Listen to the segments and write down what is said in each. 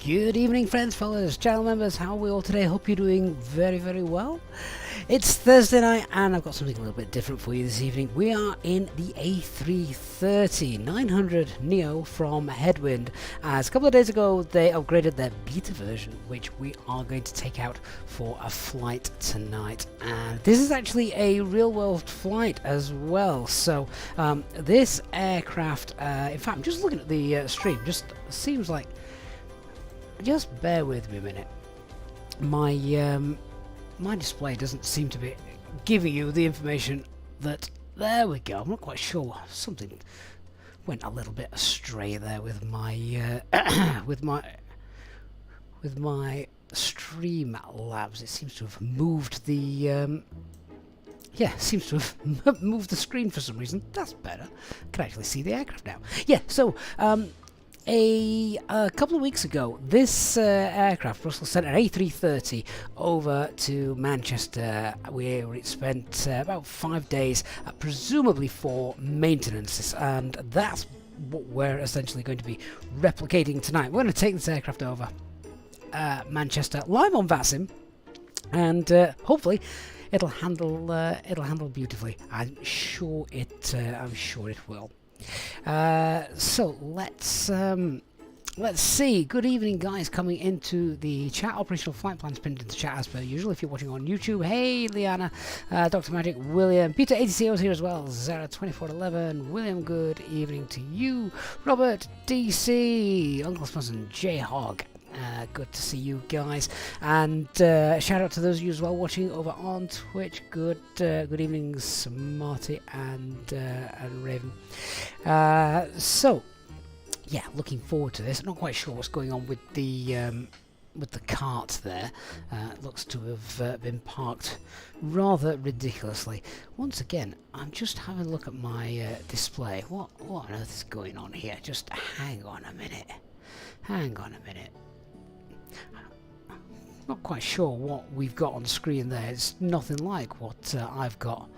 Good evening, friends, followers, channel members. How are we all today? Hope you're doing very, very well. It's Thursday night and I've got something a little bit different for you this evening. We are in the A330 900 Neo from Headwind, as a couple of days ago they upgraded their beta version, which we are going to take out for a flight tonight. And this is actually a real-world flight as well. So this aircraft, in fact, I'm just looking at the stream, just seems like, just bear with me a minute. My display doesn't seem to be giving you the information that... There we go. I'm not quite sure. Something went a little bit astray there with my with my Streamlabs. It seems to have moved the yeah, seems to have moved the screen for some reason. That's better. I can actually see the aircraft now. Yeah. So a couple of weeks ago, this aircraft, Brussels sent an A330 over to Manchester, where it spent about 5 days, presumably for maintenance, and that's what we're essentially going to be replicating tonight. We're going to take this aircraft over Manchester live on VATSIM, and hopefully it'll handle beautifully. I'm sure it will. So let's see. Good evening, guys, coming into the chat. Operational flight plans pinned into the chat as per usual. If you're watching on YouTube, hey Liana, Dr. Magic, William, Peter 80CO's here as well, Zara 2411, William, good evening to you, Robert DC, Uncle Smussen, J Hog. Good to see you guys, and shout out to those of you as well watching over on Twitch. Good evening, Smarty and Raven. So yeah, looking forward to this. I'm not quite sure what's going on with the cart there. It looks to have been parked rather ridiculously. Once again, I'm just having a look at my display. What on earth is going on here? Just hang on a minute. Not quite sure what we've got on screen there. It's nothing like what I've got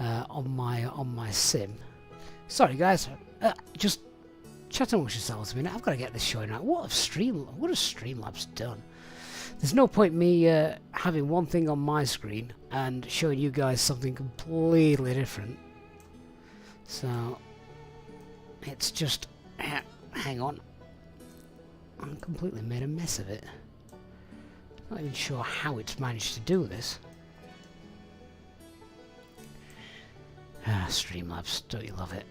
on my sim. Sorry guys, just chat amongst yourselves a minute. I've got to get this showing out. What has Streamlabs done? There's no point me having one thing on my screen and showing you guys something completely different. So it's just hang on. I completely made a mess of it. Not even sure how it's managed to do this. Streamlabs, don't you love it?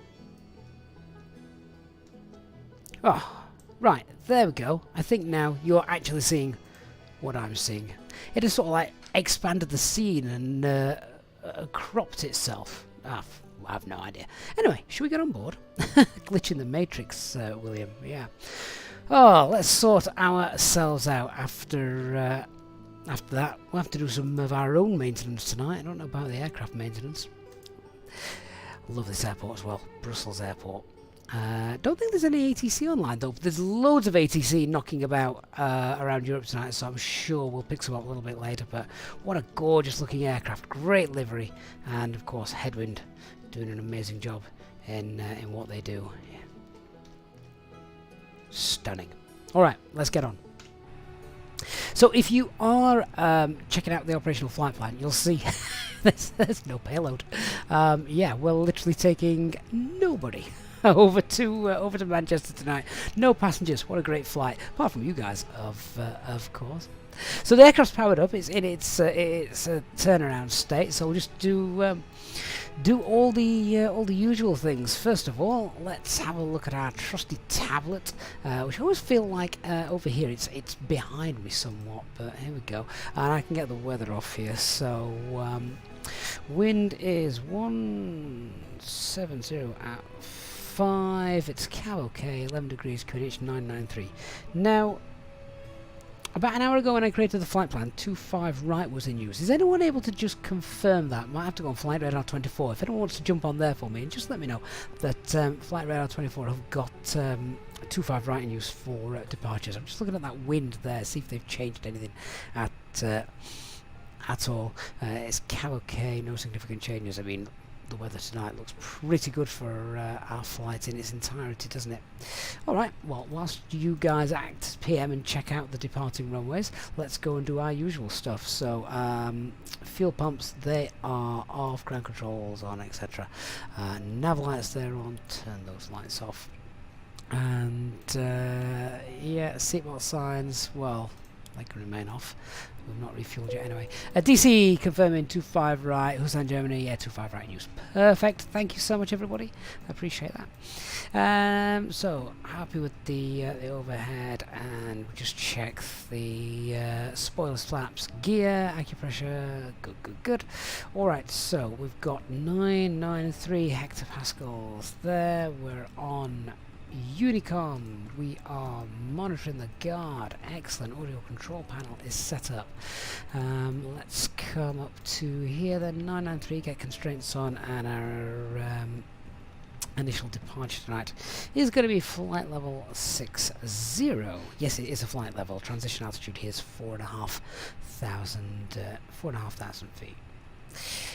Oh, right, there we go. I think now you're actually seeing what I'm seeing. It has sort of like expanded the scene and cropped itself. I have no idea. Anyway, should we get on board? Glitch in the Matrix, William, yeah. Oh, let's sort ourselves out after that. We'll have to do some of our own maintenance tonight. I don't know about the aircraft maintenance. Love this airport as well, Brussels Airport. Don't think there's any ATC online though. There's loads of ATC knocking about around Europe tonight, so I'm sure we'll pick some up a little bit later. But what a gorgeous looking aircraft, great livery, and of course Headwind doing an amazing job in what they do. Yeah. Stunning. Alright, let's get on. So if you are checking out the operational flight plan, you'll see there's no payload. Yeah, we're literally taking nobody over to Manchester tonight. No passengers. What a great flight, apart from you guys, of course. So the aircraft's powered up. It's in its turnaround state. So we'll just do all the usual things. First of all, let's have a look at our trusty tablet, which I always feel like over here it's behind me somewhat, but here we go. And I can get the weather off here. So wind is 170 at 5. It's cab okay. 11 degrees. QNH 993. Now, about an hour ago when I created the flight plan, 25 right was in use. Is anyone able to just confirm that? Might have to go on Flight Radar 24. If anyone wants to jump on there for me, and just let me know that Flight Radar 24 have got 25 right in use for departures. I'm just looking at that wind there, see if they've changed anything at all. It's cab okay, no significant changes. I mean, the weather tonight looks pretty good for our flight in its entirety, doesn't it? Alright, well, whilst you guys act as PM and check out the departing runways, let's go and do our usual stuff. So, fuel pumps, they are off, ground controls on, etc. Nav lights, they're on, turn those lights off. And, yeah, seatbelt signs, well, they can remain off. We've not refueled yet anyway. DC confirming 25 right. Hussein Germany, yeah, 25 right in use. Perfect. Thank you so much, everybody. I appreciate that. So happy with the overhead, and we just check the spoilers, flaps, gear, acupressure. Good, good, good. All right. So we've got 993 hectopascals there. We're on Unicom. We are monitoring the guard. Excellent. Audio control panel is set up. Let's come up to here then. 993, get constraints on, and our initial departure tonight is going to be flight level 60. Yes, it is a flight level. Transition altitude here is 4,500 feet.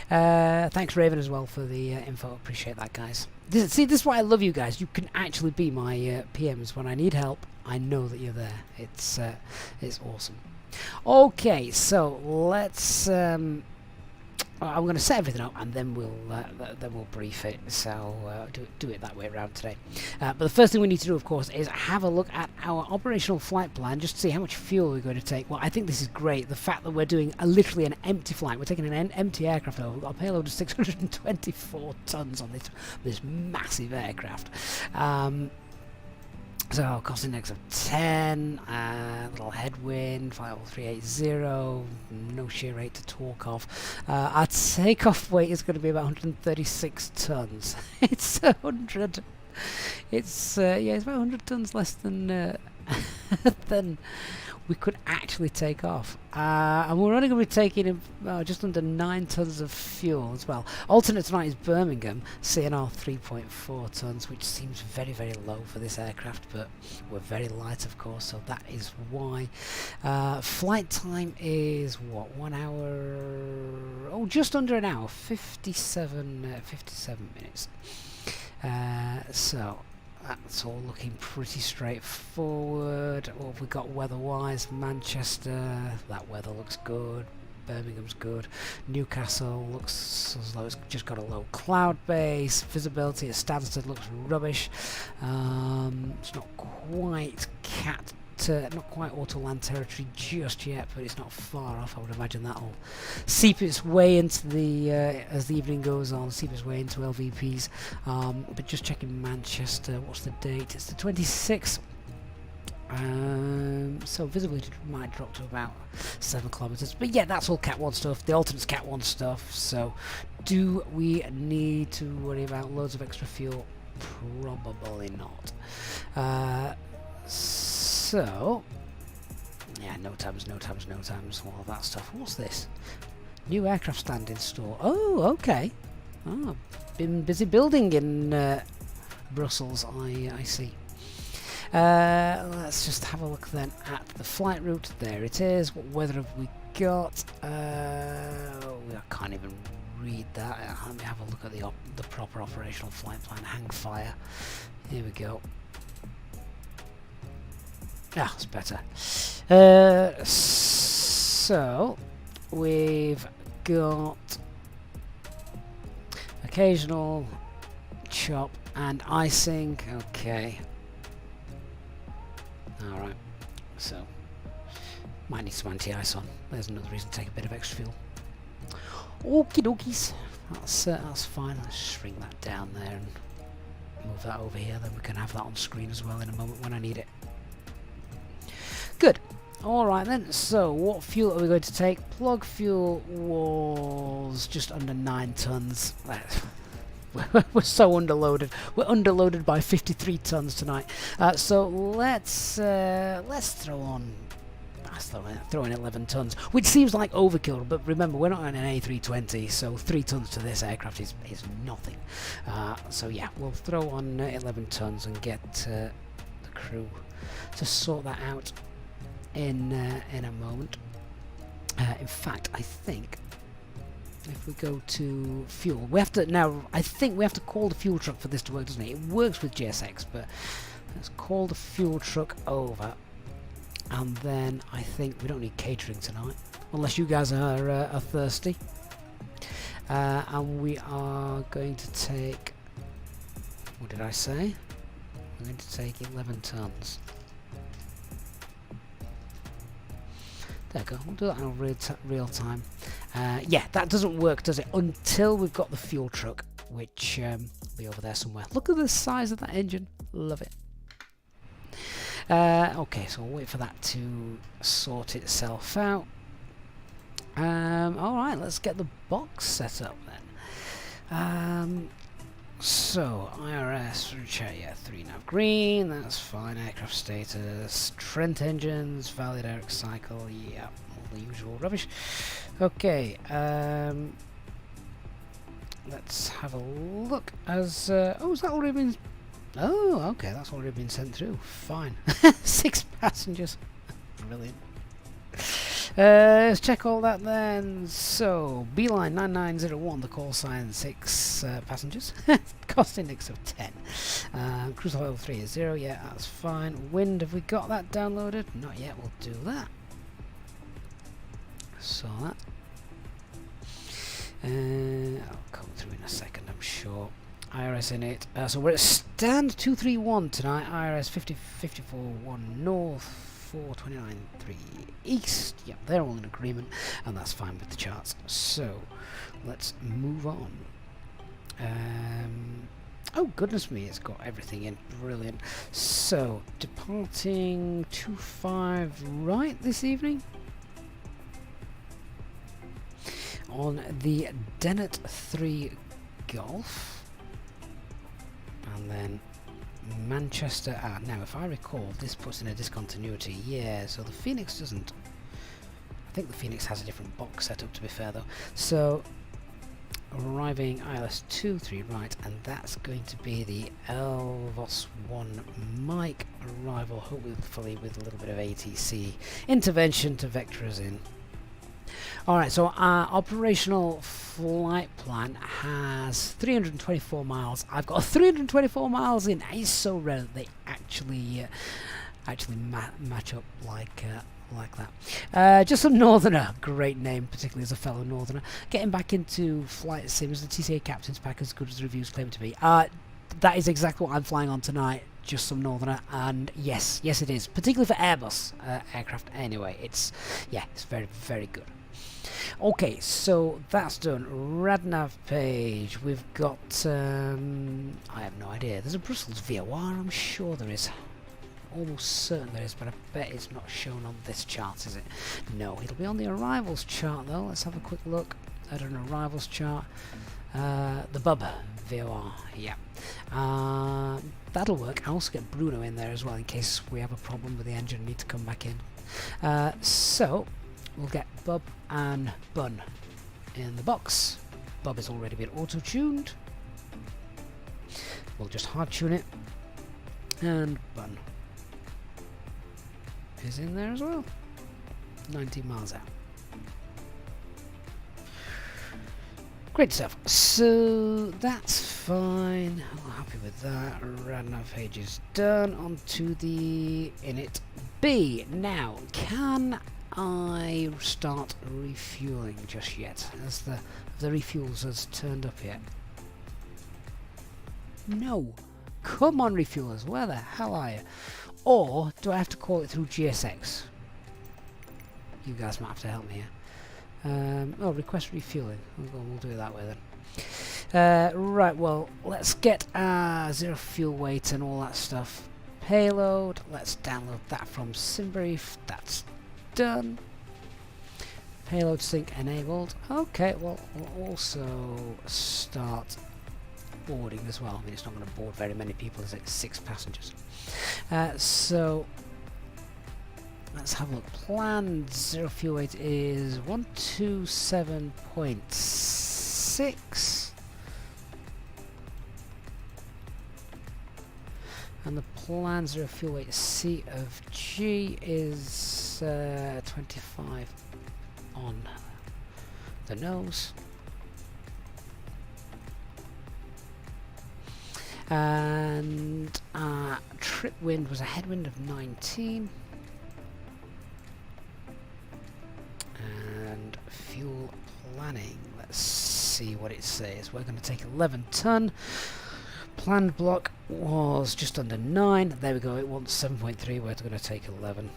Thanks Raven as well for the info. Appreciate that, guys. See, this is why I love you guys. You can actually be my PMs when I need help. I know that you're there. It's awesome. Okay, so let's I'm going to set everything up, and then we'll brief it. So do it that way around today. But the first thing we need to do, of course, is have a look at our operational flight plan, just to see how much fuel we're going to take. Well, I think this is great. The fact that we're doing literally an empty flight. We're taking an empty aircraft over. We've got a payload of 624 tons on this massive aircraft. So, cost index of 10, little headwind, 50380, no shear rate to talk of. Our takeoff weight is going to be about 136 tons. It's 100. It's yeah, it's about 100 tons less than than we could actually take off. And we're only going to be taking just under 9 tons of fuel as well. Alternate tonight is Birmingham, CNR 3.4 tons, which seems very, very low for this aircraft, but we're very light, of course, so that is why. Flight time is, what, 1 hour? Oh, just under an hour, 57 minutes. So that's all looking pretty straightforward. What have we got weather-wise? Manchester, that weather looks good. Birmingham's good. Newcastle looks as though it's just got a low cloud base. Visibility at Stansted looks rubbish. It's not quite not quite autoland territory just yet, but it's not far off. I would imagine that'll seep its way into the as the evening goes on, seep its way into LVPs. But just checking Manchester, what's the date? It's the 26th. So visibility might drop to about 7 kilometers, but yeah, that's all Cat 1 stuff. The alternate's Cat 1 stuff. So do we need to worry about loads of extra fuel? Probably not. So, yeah, no tabs, all of that stuff. What's this? New aircraft stand in store. Oh, okay. Oh, been busy building in Brussels, I see. Let's just have a look then at the flight route. There it is. What weather have we got? I can't even read that. Let me have a look at the proper operational flight plan. Hang fire. Here we go. Ah, it's better. So we've got occasional chop and icing. Okay. Alright. So might need some anti-ice on. There's another reason to take a bit of extra fuel. Okie dokies. That's fine. Let's shrink that down there and move that over here. Then we can have that on screen as well in a moment when I need it. Good. Alright then, so what fuel are we going to take? Plug fuel was just under 9 tons. We're so underloaded. We're underloaded by 53 tons tonight. So let's throw in 11 tons, which seems like overkill, but remember, we're not on an A330, so 3 tons to this aircraft is nothing. So yeah, we'll throw on 11 tons and get the crew to sort that out in a moment. In fact, I think if we go to fuel, we have to now. I think we have to call the fuel truck for this to work, doesn't it? It works with GSX, but Let's call the fuel truck over. And then I think we don't need catering tonight. Unless you guys are thirsty. And we are going to take... What did I say? We're going to take 11 tons. There we go. We'll do that in real time. Yeah, that doesn't work, does it? Until we've got the fuel truck, which will be over there somewhere. Look at the size of that engine. Love it. Okay, so we'll wait for that to sort itself out. Alright, let's get the box set up then. So, IRS, yeah, 3 nav green, that's fine. Aircraft status, Trent engines, valid Eric cycle, yeah, all the usual rubbish. Okay, let's have a look as, oh, has that already been, oh, okay, that's already been sent through, fine. 6 passengers, brilliant. Let's check all that then. So, Beeline 9901, the call sign, 6 passengers. Cost index of 10. Cruise oil 3 is 0, yeah, that's fine. Wind, have we got that downloaded? Not yet, we'll do that. So that. I'll come through in a second, I'm sure. IRS in it. So we're at stand 231 tonight. IRS 5054-1 north. 429.3 east. Yep, they're all in agreement, and that's fine with the charts. So let's move on. Oh goodness me, it's got everything in. Brilliant. So departing 25 right this evening on the Dennett 3 Golf, and then Manchester. Now if I recall, this puts in a discontinuity. Yeah, so the Phoenix doesn't. I think the Phoenix has a different box setup, to be fair though. So arriving ILS 23 right, and that's going to be the Elvos 1 Mike arrival, hopefully with a little bit of ATC intervention to vector us in. Alright, so our operational flight plan has 324 miles. I've got 324 miles in. It's so rare that they actually match up like that. Just some Northerner, great name, particularly as a fellow Northerner. Getting back into flight sims, the TCA Captain's Pack, as good as the reviews claim to be. That is exactly what I'm flying on tonight. Just some Northerner, and yes it is, particularly for Airbus aircraft. Anyway, it's very, very good. Okay, so that's done. Radnav page. We've got, I have no idea. There's a Brussels VOR, I'm sure there is. Almost certain there is, but I bet it's not shown on this chart, is it? No, it'll be on the arrivals chart though. Let's have a quick look at an arrivals chart. The Bub VOR, yeah. That'll work. I'll also get Bruno in there as well in case we have a problem with the engine and need to come back in. So we'll get Bub and Bun in the box. Bub has already been auto-tuned. We'll just hard tune it. And Bun is in there as well. 19 miles out. Great stuff. So that's fine. I'm happy with that. Radnav page is done. On to the init B. Now, can I start refueling just yet? As the refuels has turned up yet? No. Come on, refuelers. Where the hell are you? Or do I have to call it through GSX? You guys might have to help me here. Oh, request refueling. We'll do it that way then. Right, well, let's get our zero fuel weight and all that stuff. Payload. Let's download that from SimBrief. That's done. Payload sync enabled. Okay, well, we'll also start boarding as well. I mean, it's not going to board very many people, is it? 6 passengers. So let's have a look. Planned zero fuel weight is 127.6, and the planned zero fuel weight C of G is 25 on the nose. And trip wind was a headwind of 19. And fuel planning, let's see what it says. We're going to take 11 ton. Planned block was just under 9. There we go, it wants 7.3. We're going to take 11.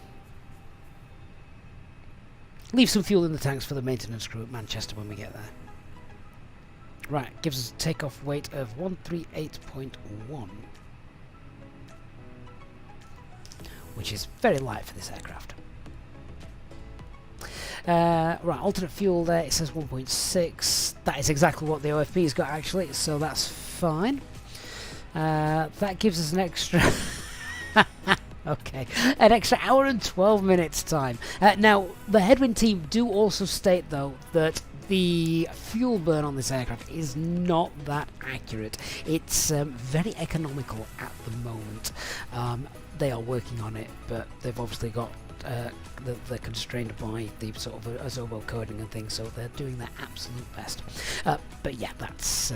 Leave some fuel in the tanks for the maintenance crew at Manchester when we get there. Right, gives us a takeoff weight of 138.1, which is very light for this aircraft. Right, alternate fuel there, it says 1.6. That is exactly what the OFP's got actually, so that's fine. That gives us an extra okay, an extra hour and 12 minutes time. Now, the Headwind team do also state though that the fuel burn on this aircraft is not that accurate. It's very economical at the moment. They are working on it, but they've obviously got they're constrained by the sort of Azobo coding and things, so they're doing their absolute best. But yeah, that's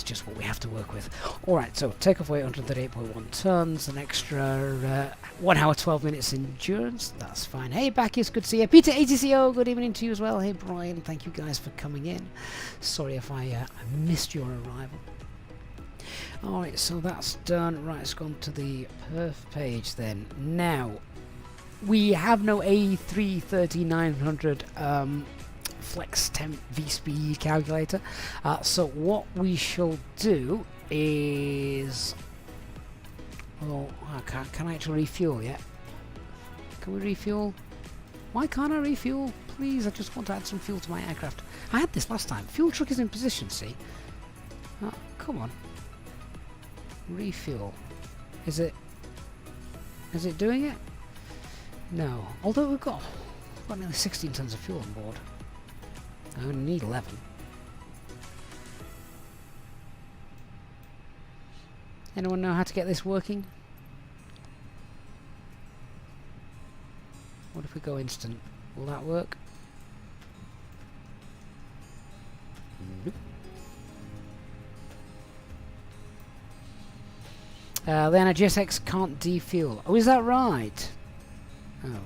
just what we have to work with. Alright, so takeoff weight 138.1 tons, an extra 1 hour 12 minutes endurance, that's fine. Hey Bacchus, good to see you. Peter ATCO, good evening to you as well. Hey Brian, thank you guys for coming in. Sorry if I missed your arrival. Alright, so that's done. Right, it's gone to the perf page then. Now, we have no A330-900 flex temp V-speed calculator, so what we shall do is, well, can I actually refuel yet? Can we refuel? Why can't I refuel? Please, I just want to add some fuel to my aircraft. I had this last time. Fuel truck is in position, see? Come on. Refuel. Is it doing it? No. Although we've got nearly 16 tons of fuel on board. I only need 11. Anyone know how to get this working? What if we go instant? Will that work? Nope. The NGSX can't defuel. Oh, is that right? Oh.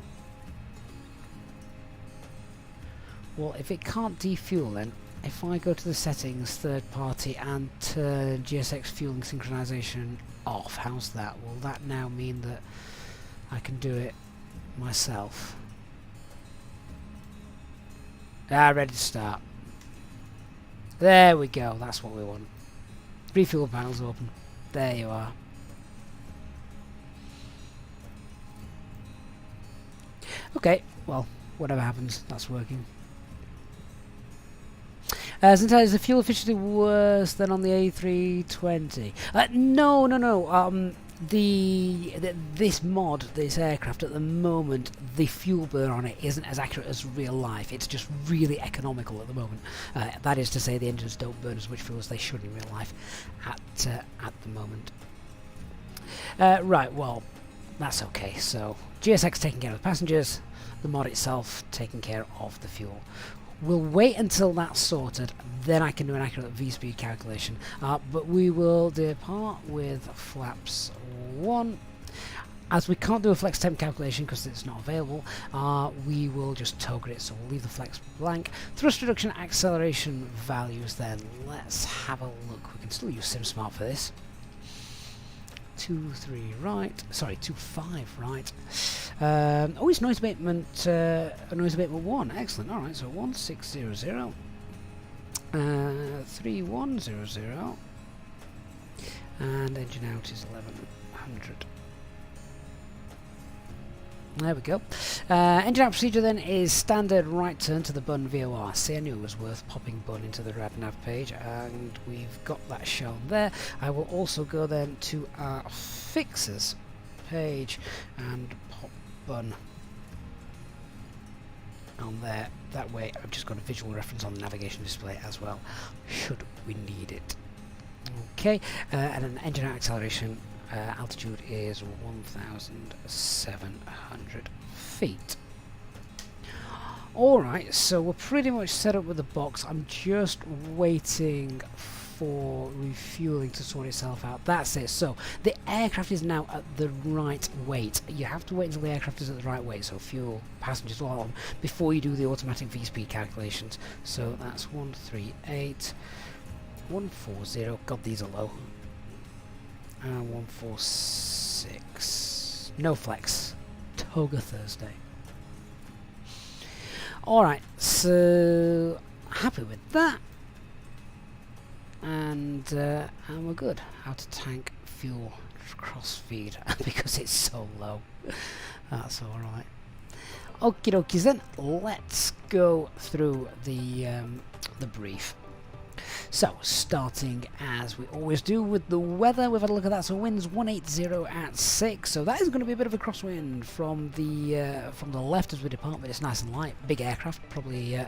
Well, if it can't defuel, then if I go to the settings, third party, and turn GSX fueling synchronization off, how's that? Will that now mean that I can do it myself? Ready to start. There we go, that's what we want. Refuel panels open. There you are. Okay, well, whatever happens, that's working. Sometimes the fuel efficiency worse than on the A320. No. This mod, this aircraft at the moment, the fuel burn on it isn't as accurate as real life. It's just really economical at the moment. That is to say, the engines don't burn as much fuel as they should in real life at the moment. Right, well, that's okay. So GSX taking care of the passengers, the mod itself taking care of the fuel. We'll wait until that's sorted, then I can do an accurate V-speed calculation. But we will depart with flaps 1. As we can't do a flex temp calculation because it's not available, we will just toggle it, so we'll leave the flex blank. Thrust reduction acceleration values then. Let's have a look. We can still use SimSmart for this. 2.3 right, sorry, 2.5 right. Oh, it's noise abatement 1. Excellent. All right, so 1600, 3100, and engine out is 1100. There we go. Engine out procedure then is standard right turn to the bun VOR. See, I knew it was worth popping bun into the RadNav page, and we've got that shown there. I will also go then to our fixes page and pop bun on there. That way I've just got a visual reference on the navigation display as well, should we need it. Okay, and an engine out acceleration altitude is 1,700 feet. Alright, so we're pretty much set up with the box. I'm just waiting for refueling to sort itself out. That's it. So the aircraft is now at the right weight. You have to wait until the aircraft is at the right weight, so fuel, passengers, all on, before you do the automatic V-speed calculations. So that's 138, 140. God, these are low. 146. No flex. Toga Thursday. Alright, so happy with that. And we're good. How to tank fuel cross feed because it's so low. That's alright. Okie dokies then, let's go through the brief. So, starting as we always do with the weather, we've had a look at that. So winds 180 at 6. So that is going to be a bit of a crosswind from the left as we depart, but it's nice and light. Big aircraft, probably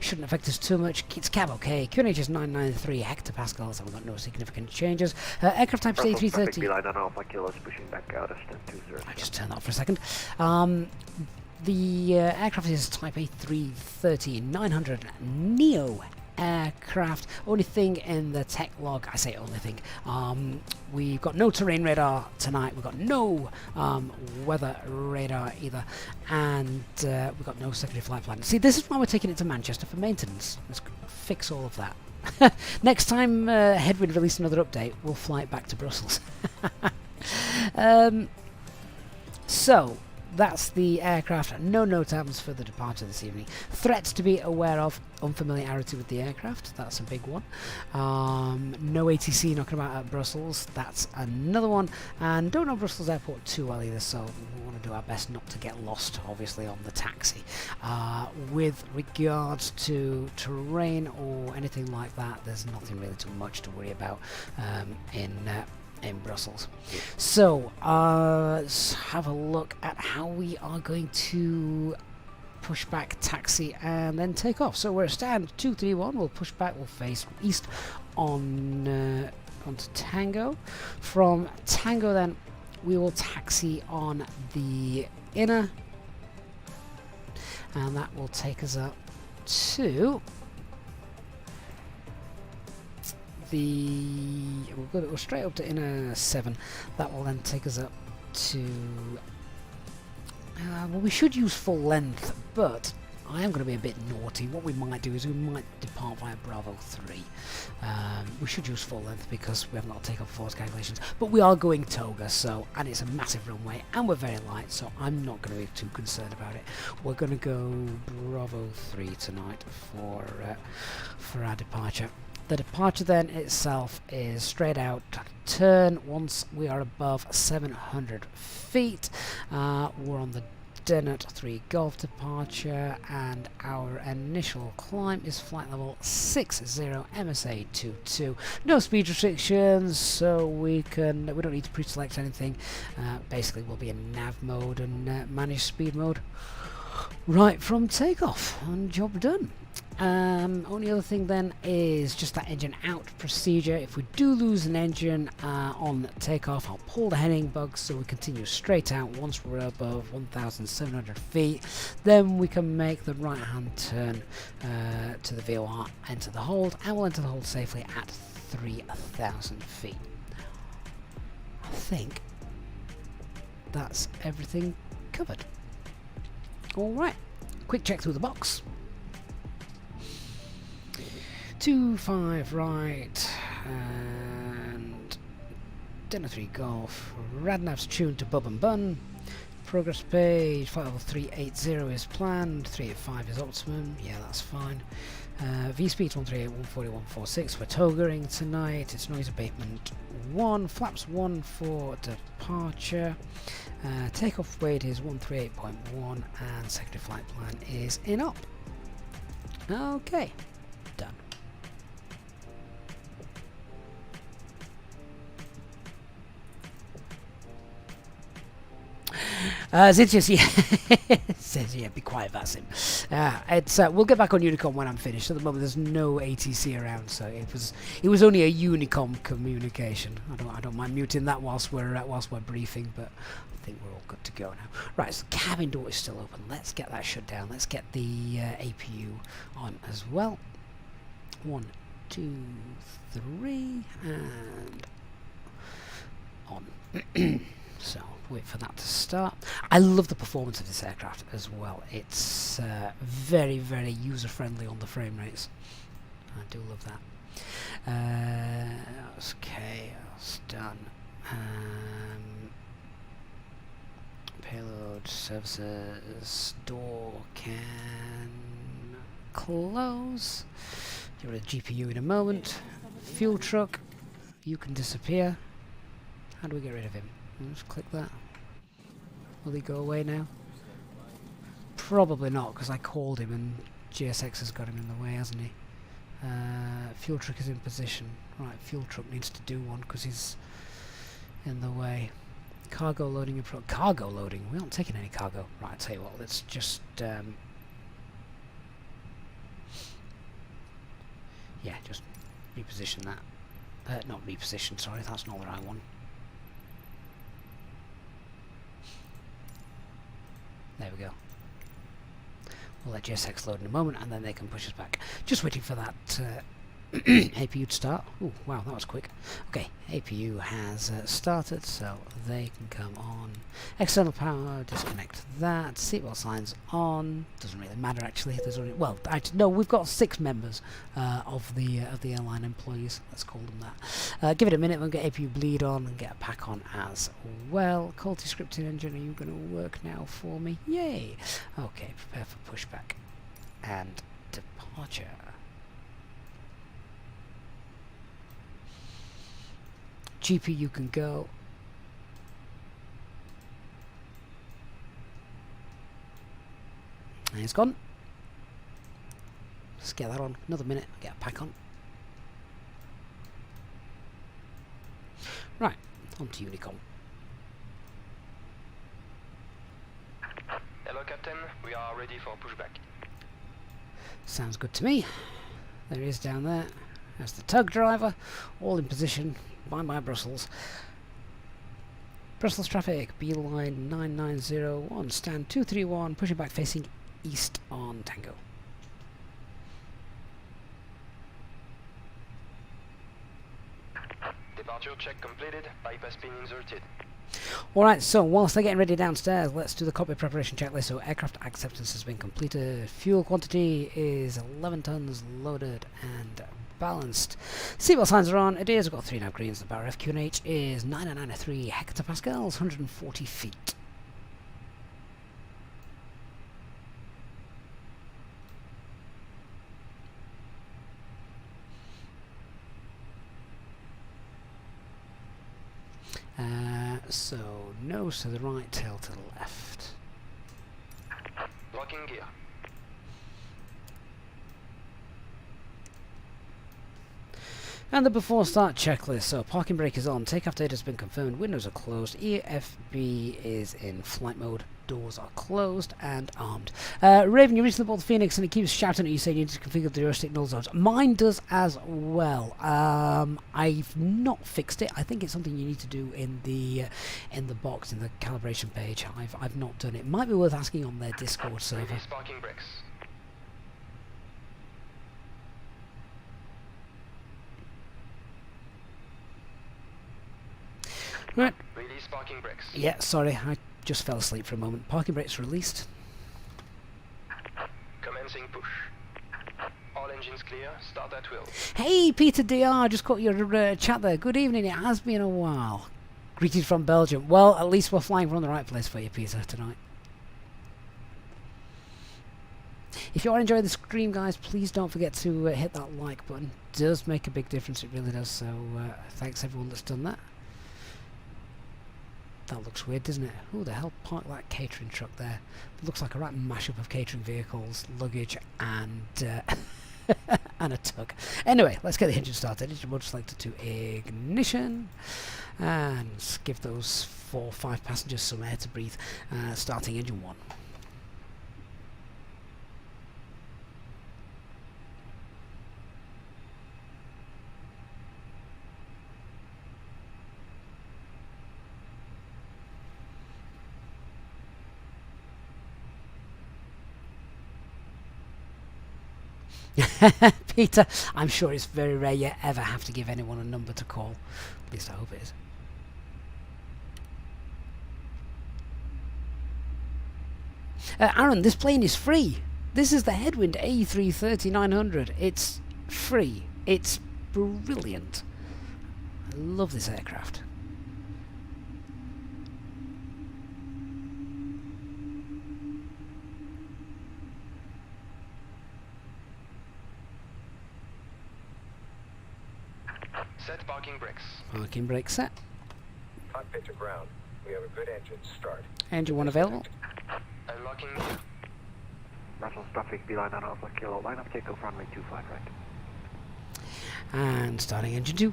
shouldn't affect us too much. It's cab okay. QNH is 993 hectopascals, so we've got no significant changes. Aircraft type A330. Beeline on Alpha Kilos pushing back out of 1020. I just turned that off for a second. The aircraft is type A330 900 Neo aircraft. Only thing in the tech log, I say only thing, we've got no terrain radar tonight, we've got no weather radar either, and we've got no secondary flight plan. See, this is why we're taking it to Manchester for maintenance. Let's fix all of that. Next time Headwind release another update, we'll fly it back to Brussels. So that's the aircraft. No NOTAMs for the departure this evening. Threats to be aware of: unfamiliarity with the aircraft. That's a big one. No ATC knocking about at Brussels. That's another one. And don't know Brussels Airport too well either, so we want to do our best not to get lost, obviously, on the taxi. With regards to terrain or anything like that, there's nothing really too much to worry about in Brussels. So let's have a look at how we are going to push back, taxi, and then take off. So we're at stand 231. We'll push back. We'll face east on onto Tango. From Tango, then we will taxi on the inner, and that will take us up to we'll go straight up to inner 7. That will then take us up to well, we should use full length, but I am going to be a bit naughty. What we might do is we might depart via Bravo 3. We should use full length because we haven't got to take off force calculations, but we are going Toga, so, and it's a massive runway and we're very light, so I'm not going to be too concerned about it. We're going to go Bravo 3 tonight for our departure. The departure then itself is straight out turn once we are above 700 feet. We're on the Dennet 3 Golf departure, and our initial climb is flight level 60 MSA 22. No speed restrictions, so we don't need to pre-select anything. Basically we'll be in nav mode and manage speed mode right from takeoff, and job done. Only other thing then is just that engine out procedure. If we do lose an engine on takeoff, I'll pull the heading bug so we continue straight out. Once we're above 1,700 feet, then we can make the right hand turn to the VOR, enter the hold, and we'll enter the hold safely at 3,000 feet. I think that's everything covered. Alright, quick check through the box. 25 right, and Dinner 3 Golf. Radnav's tuned to Bub and Bun. Progress page, flight level 380 is planned, 385 is optimum, yeah that's fine. V-speed 138, 140, 146, we're togaing tonight, it's noise abatement 1, flaps 1 for departure. Takeoff weight is 138.1 and secondary flight plan is in op. Okay, done. Zintius, yeah, says yeah. Be quiet, VATSIM. It's we'll get back on Unicom when I'm finished. At the moment, there's no ATC around, so it was only a Unicom communication. I don't mind muting that whilst we're briefing, but I think we're all good to go now. Right, so the cabin door is still open. Let's get that shut down. Let's get the APU on as well. 1 2, 3, and on. So, wait for that to start. I love the performance of this aircraft as well. It's very, very user-friendly on the frame rates. I do love that. Okay, that's done. Payload services, door can close. Get rid of GPU in a moment. Fuel truck, you can disappear. How do we get rid of him? Just click that. Will he go away now? Probably not, because I called him and GSX has got him in the way, hasn't he? Fuel truck is in position. Right, fuel truck needs to do one because he's in the way. Cargo loading. Cargo loading? We aren't taking any cargo. Right, I'll tell you what, let's just... yeah, just reposition that. Not reposition, sorry, that's not the right one. There we go. We'll let GSX load in a moment and then they can push us back. Just waiting for that APU to start. Oh, wow, that was quick. Okay, APU has started, so they can come on. External power, disconnect that. Seatbelt signs on. Doesn't really matter actually. There's only, well, no, we've got 6 members of the airline employees. Let's call them that. Give it a minute. We'll get APU bleed on and get a pack on as well. Quality scripting engine, are you going to work now for me? Yay! Okay, prepare for pushback and departure. GPU can go. And it's gone. Let's get that on. Another minute. Get a pack on. Right. On to Unicom. Hello, Captain. We are ready for pushback. Sounds good to me. There he is down there. That's the tug driver. All in position. Bye-bye Brussels. Brussels traffic, beeline 9901, stand 231, pushing back facing east on Tango. Departure check completed, bypass pin inserted. Alright, so whilst they're getting ready downstairs, let's do the cockpit preparation checklist. So aircraft acceptance has been completed. Fuel quantity is 11 tons loaded and balanced. Seatbelt signs are on. It is. We've got 3 nav greens. The bar FQNH is 993 hectopascals, 140 feet. So nose to the right, tail to the left. Locking gear. And the before start checklist. So parking brake is on, takeoff data has been confirmed, windows are closed, EFB is in flight mode, doors are closed and armed. Raven, you recently bought the Phoenix and it keeps shouting at you saying you need to configure the joystick null zones. Mine does as well. I've not fixed it. I think it's something you need to do in the box, in the calibration page. I've not done it. Might be worth asking on their Discord server. Release parking brakes. Right. Release parking brakes. Yeah, sorry, I just fell asleep for a moment. Parking brakes released. Commencing push. All engines clear. Start at will. Hey, Peter DR, just caught your chat there. Good evening, it has been a while. Greetings from Belgium. Well, at least we're flying from the right place for you, Peter, tonight. If you are enjoying the stream, guys, please don't forget to hit that like button. It does make a big difference, it really does. So thanks everyone that's done that. That looks weird, doesn't it? Who the hell parked that catering truck there? It looks like a right mashup of catering vehicles, luggage, and and a tug. Anyway, let's get the engine started. Engine mode selected to ignition, and give those 4 or 5 passengers some air to breathe. Starting engine 1. Peter, I'm sure it's very rare you ever have to give anyone a number to call. At least I hope it is. Aaron, this plane is free. This is the Headwind A330-900. It's free. It's brilliant. I love this aircraft. Set parking brakes. Parking brake set. Cockpit to ground. We have a good engine. Start. Engine 1 available. Unlocking. Russell's traffic, beeline on Alpha Kilo, line up takeoff runway 25 right. And starting engine 2.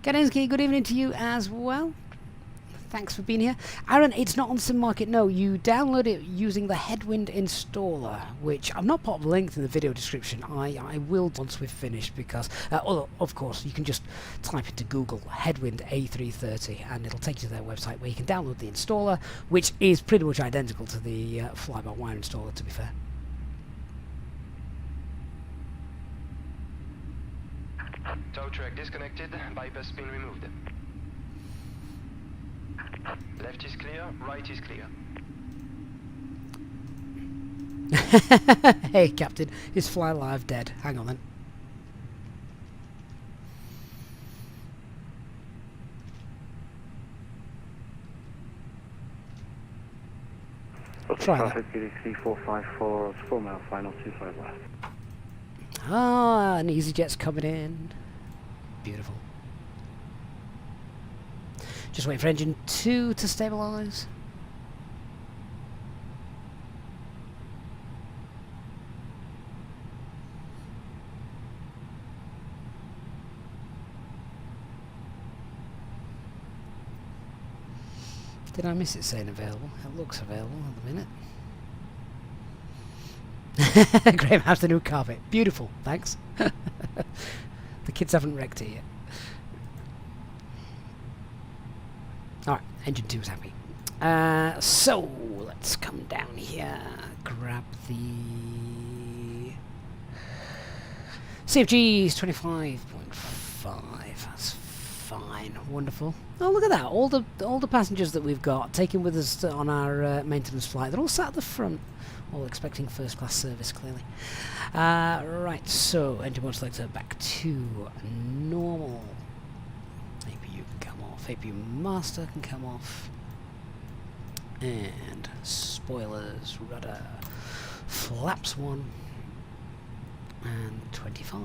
Kaninsky, good evening to you as well. Thanks for being here. Aaron, it's not on Sim Market, no. You download it using the Headwind installer, which I'm not put a link in the video description. I will once we've finished because, of course, you can just type into Google Headwind A330 and it'll take you to their website where you can download the installer, which is pretty much identical to the fly-by-wire installer, to be fair. Tow track disconnected. Bypass pin removed. Left is clear. Right is clear. Hey, Captain, is Fly Live dead? Hang on then. Try that. Traffic, BDC 454, 4 mile final, 25 left. Ah, an EasyJet's coming in. Beautiful. Just waiting for engine 2 to stabilise. Did I miss it saying available? It looks available at the minute. Graham has the new carpet. Beautiful, thanks. The kids haven't wrecked it yet. Alright, engine 2 is happy. So, let's come down here. Grab the CFG's 25.5. That's fine. Wonderful. Oh, look at that. All the passengers that we've got taken with us on our maintenance flight, they're all sat at the front. All expecting first class service, clearly. Right, so engine 1 selector back to normal. APU can come off. APU master can come off. And spoilers, rudder, flaps 1 and 25.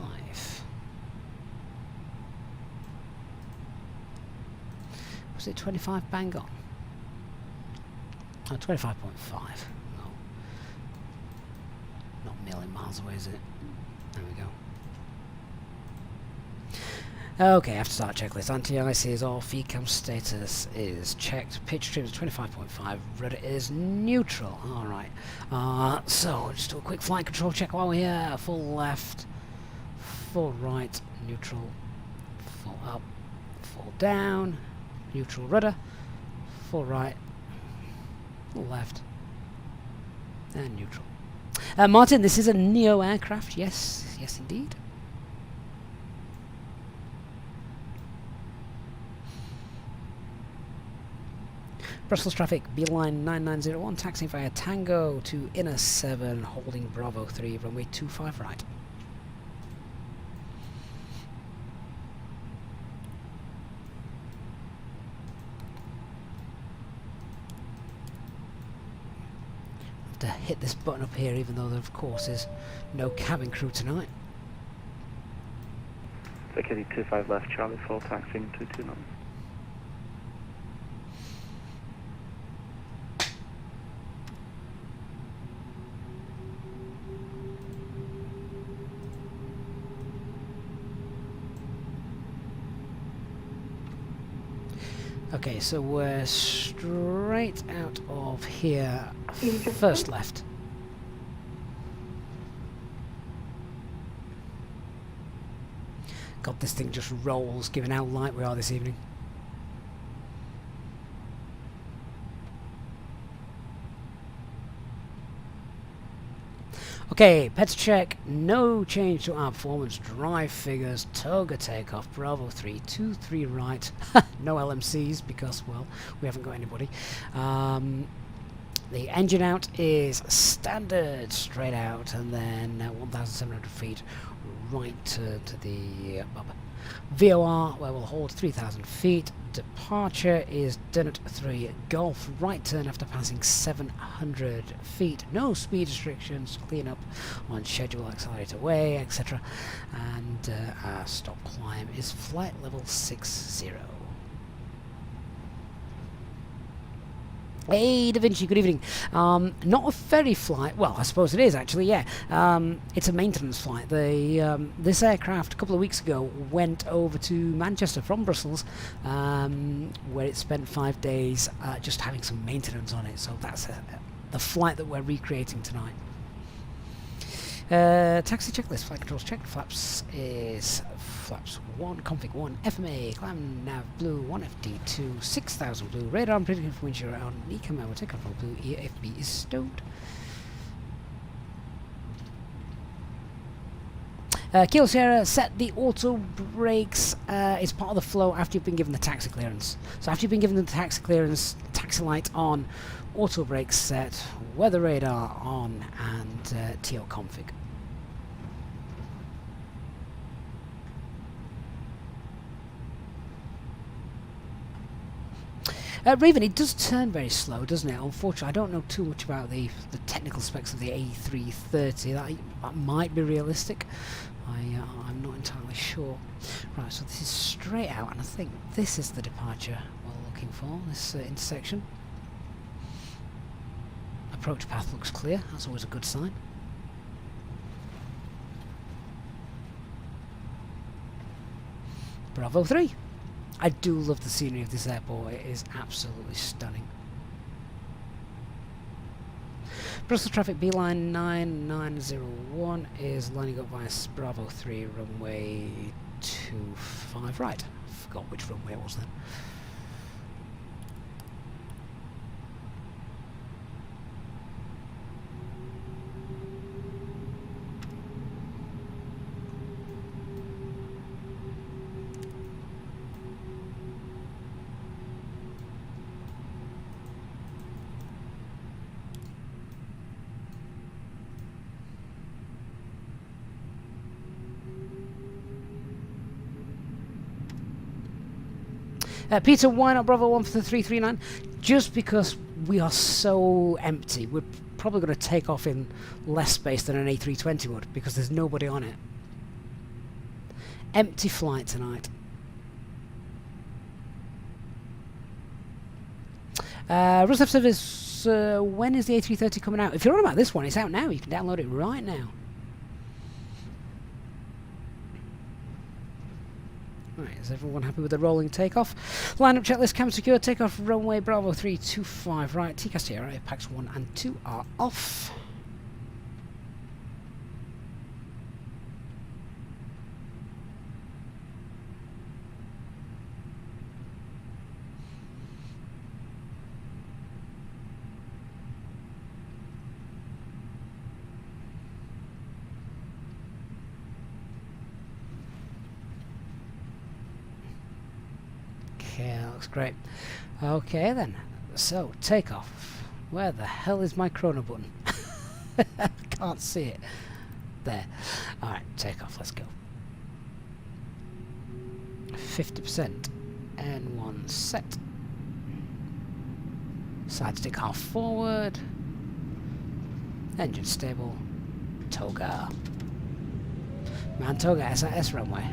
Was it 25 bang on? Oh, 25.5. No. Not a million miles away, is it? There we go. Okay, after start checklist. Anti-ice is off. Ecam status is checked. Pitch trim is 25.5. Rudder is neutral. Alright. So, just do a quick flight control check while we're here. Full left. Full right. Neutral. Full up. Full down. Neutral rudder. Full right. Full left. And neutral. Martin, this is a Neo aircraft. Yes. Yes, indeed. Brussels traffic, beeline 9901, taxiing via Tango to Inner 7, holding Bravo 3, runway 25 right. Have to hit this button up here, even though there of course is no cabin crew tonight. Security 25 left, Charlie 4, taxiing 229. Okay, so we're straight out of here, first left. God, this thing just rolls, given how light we are this evening. Okay, pets check. No change to our performance. Drive figures. Toga takeoff. Bravo 323 right. No LMCs because, well, we haven't got anybody. The engine out is standard, straight out, and then 1,700 feet right to the VOR, where we'll hold 3,000 feet. Departure is done at 3 Golf, right turn after passing 700 feet. No speed restrictions, clean up on schedule, accelerate away, etc. And our stop climb is flight level 60. Hey, Da Vinci, good evening. Not a ferry flight. Well, I suppose it is actually, yeah. It's a maintenance flight. This aircraft a couple of weeks ago went over to Manchester from Brussels, where it spent 5 days just having some maintenance on it. So that's the flight that we're recreating tonight. Taxi checklist, flight controls checked, flaps is flaps 1, config 1, FMA, climb nav blue, 1 FD2, 6,000 blue, radar and predicted for windshield on Ecam, will take off blue, EFB is stowed. Kilo Sierra, set the auto brakes, is part of the flow after you've been given the taxi clearance. So after you've been given the taxi clearance, taxi light on, auto brakes set, weather radar on, and TO config. Raven, it does turn very slow, doesn't it? Unfortunately, I don't know too much about the technical specs of the A330. That might be realistic. I'm not entirely sure. Right, so this is straight out, and I think this is the departure we're looking for, this intersection. Approach path looks clear, that's always a good sign. Bravo 3. I do love the scenery of this airport, it is absolutely stunning. Brussels traffic Beeline 9901 is lining up via Bravo 3 runway 25 right. I forgot which runway it was then. Peter, why not Bravo 1 for the 339? Just because we are so empty. We're probably going to take off in less space than an A320 would, because there's nobody on it. Empty flight tonight. Russell Service, when is the A330 coming out? If you're on about this one, it's out now. You can download it right now. Right, is everyone happy with the rolling takeoff? Lineup checklist, cam secure, takeoff runway Bravo 325 right, TCAS Sierra, packs 1 and 2 are off. Okay, that looks great. Okay then, so takeoff. Where the hell is my chrono button? I can't see it. There. Alright, takeoff, let's go. 50%. N1 set. Side stick half forward. Engine stable. Toga. Man Toga, SIS runway.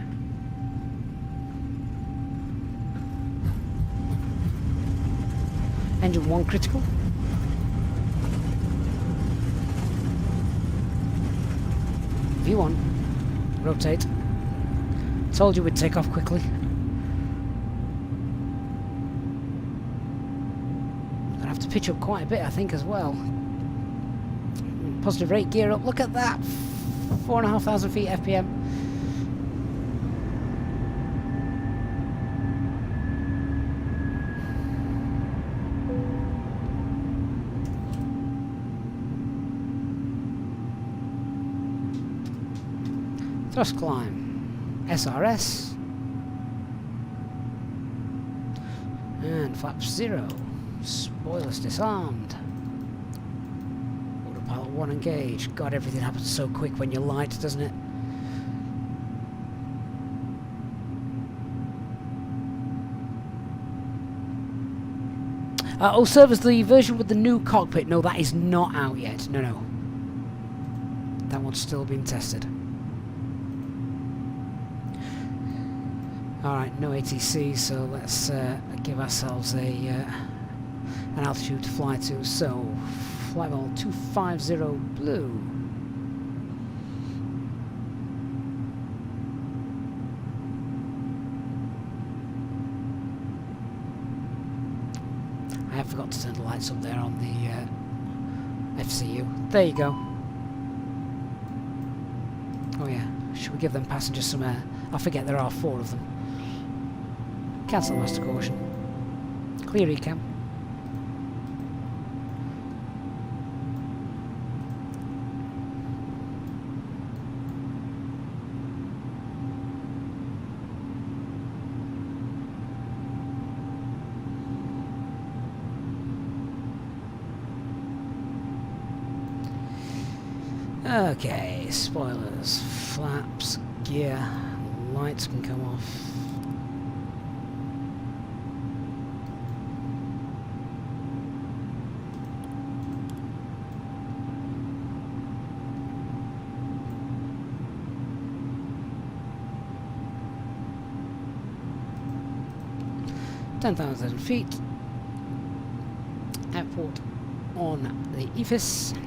Engine 1 critical. V1. Rotate. Told you we'd take off quickly. Gonna have to pitch up quite a bit, I think, as well. Positive rate, gear up. Look at that! 4,500 feet FPM. Thrust climb. SRS. And flaps 0. Spoilers disarmed. Autopilot 1 engaged. God, everything happens so quick when you're light, doesn't it? Oh, servers, the version with the new cockpit. No, that is not out yet. No, no. That one's still being tested. Alright, no ATC, so let's give ourselves an altitude to fly to. So, flight level 250 blue. I have forgot to turn the lights up there on the FCU. There you go. Oh yeah, should we give them passengers some air? I forget there are 4 of them. Cancel master caution. Clear ecam. Okay, spoilers, flaps, gear, lights can come off. $10,000 feet. Airport on the EFIS.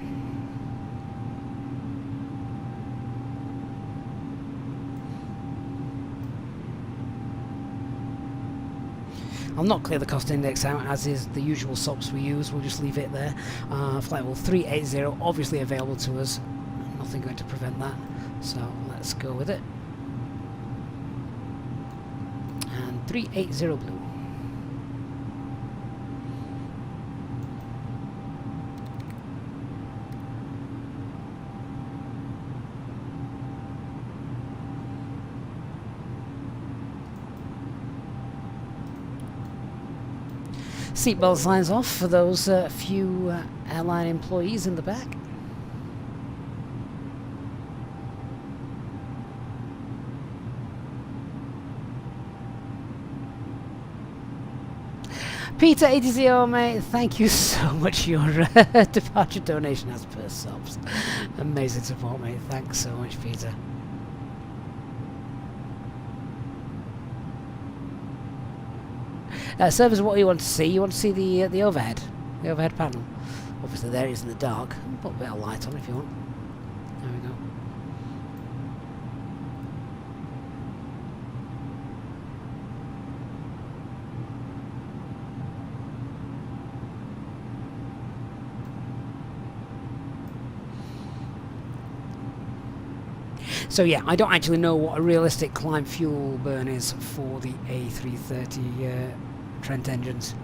I'll not clear the cost index out, as is the usual SOPs we use. We'll just leave it there. Flight level 380, obviously available to us. Nothing going to prevent that. So let's go with it. And 380 blue. Seatbelt signs off for those few airline employees in the back. Peter ADCO, mate, thank you so much for your departure donation as per subs. Amazing support, mate. Thanks so much, Peter. Servers, what do you want to see? You want to see the overhead panel. Obviously there it is in the dark. Put a bit of light on if you want. There we go. So yeah, I don't actually know what a realistic climb fuel burn is for the A330 Trent engines.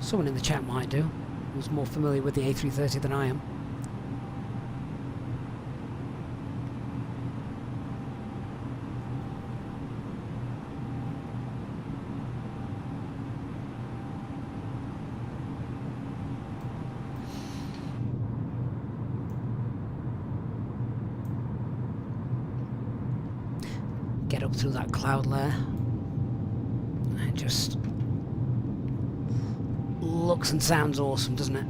Someone in the chat might do, who's more familiar with the A330 than I am. Get up through that cloud layer and just looks and sounds awesome, doesn't it?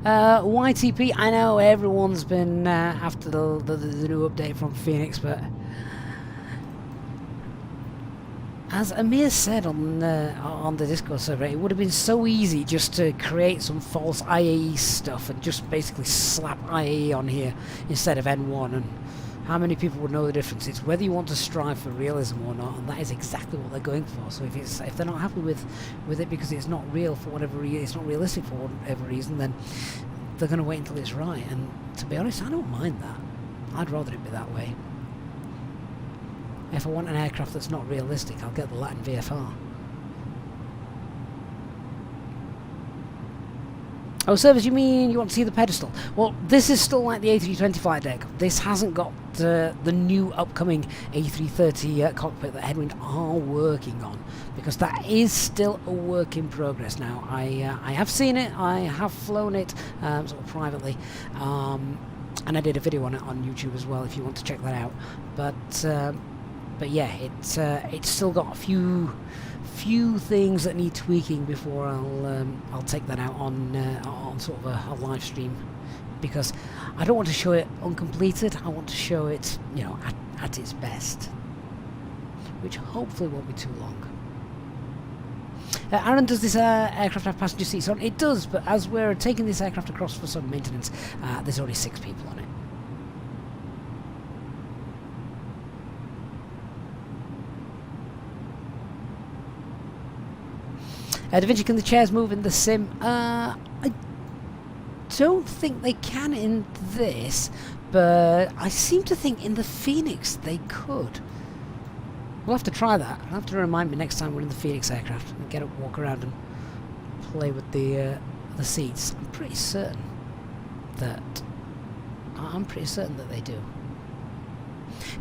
YTP, I know everyone's been after the new update from Phoenix, but as Amir said on the Discord server, it would have been so easy just to create some false IAE stuff and just basically slap IAE on here instead of N1, and how many people would know the difference? It's whether you want to strive for realism or not, and that is exactly what they're going for. So if they're not happy with it because it's not real for whatever reason, it's not realistic for whatever reason, then they're going to wait until it's right. And to be honest, I don't mind that. I'd rather it be that way. If I want an aircraft that's not realistic, I'll get the Latin VFR. Oh, service, you mean you want to see the pedestal? Well, this is still like the A320 flight deck. This hasn't got the new upcoming A330 cockpit that Headwind are working on, because that is still a work in progress now. I have seen it, I have flown it sort of privately, and I did a video on it on YouTube as well if you want to check that out. But yeah, it's still got a few things that need tweaking before I'll take that out on sort of a live stream, because I don't want to show it uncompleted. I want to show it, you know, at its best, which hopefully won't be too long. Aaron, does this aircraft have passenger seats on? It does, but as we're taking this aircraft across for some maintenance, there's only 6 people on it. Da Vinci, can the chairs move in the sim? I don't think they can in this, but I seem to think in the Phoenix they could. We'll have to try that. I'll have to remind me next time we're in the Phoenix aircraft and get up, walk around and play with the seats. I'm pretty certain that they do.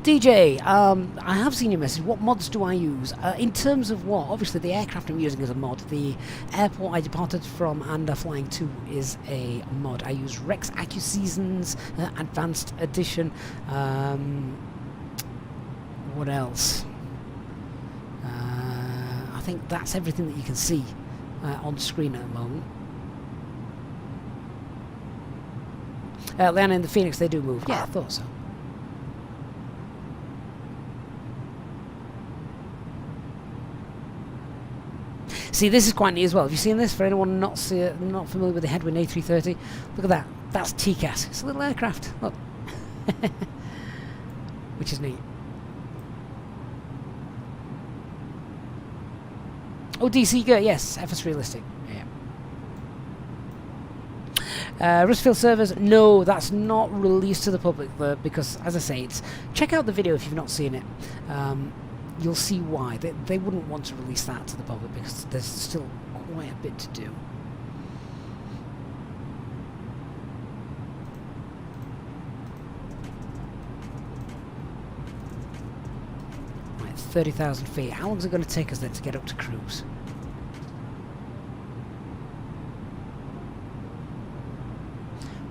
DJ, I have seen your message. What mods do I use? In terms of what? Obviously the aircraft I'm using is a mod. The airport I departed from and flying to is a mod. I use Rex AccuSeasons Advanced Edition. What else? I think that's everything that you can see on screen at the moment. Leanna, in the Phoenix they do move. Yeah, I thought so. See, this is quite neat as well. Have you seen this? For anyone not familiar with the Headwind A330, look at that. That's TCAS. It's a little aircraft. Look. Which is neat. Oh, DC Gert, yes. FS Realistic. Yeah. Rustfield servers, no, that's not released to the public, because, as I say, check out the video if you've not seen it. You'll see why. They wouldn't want to release that to the public because there's still quite a bit to do. Right, 30,000 feet. How long is it going to take us then to get up to cruise?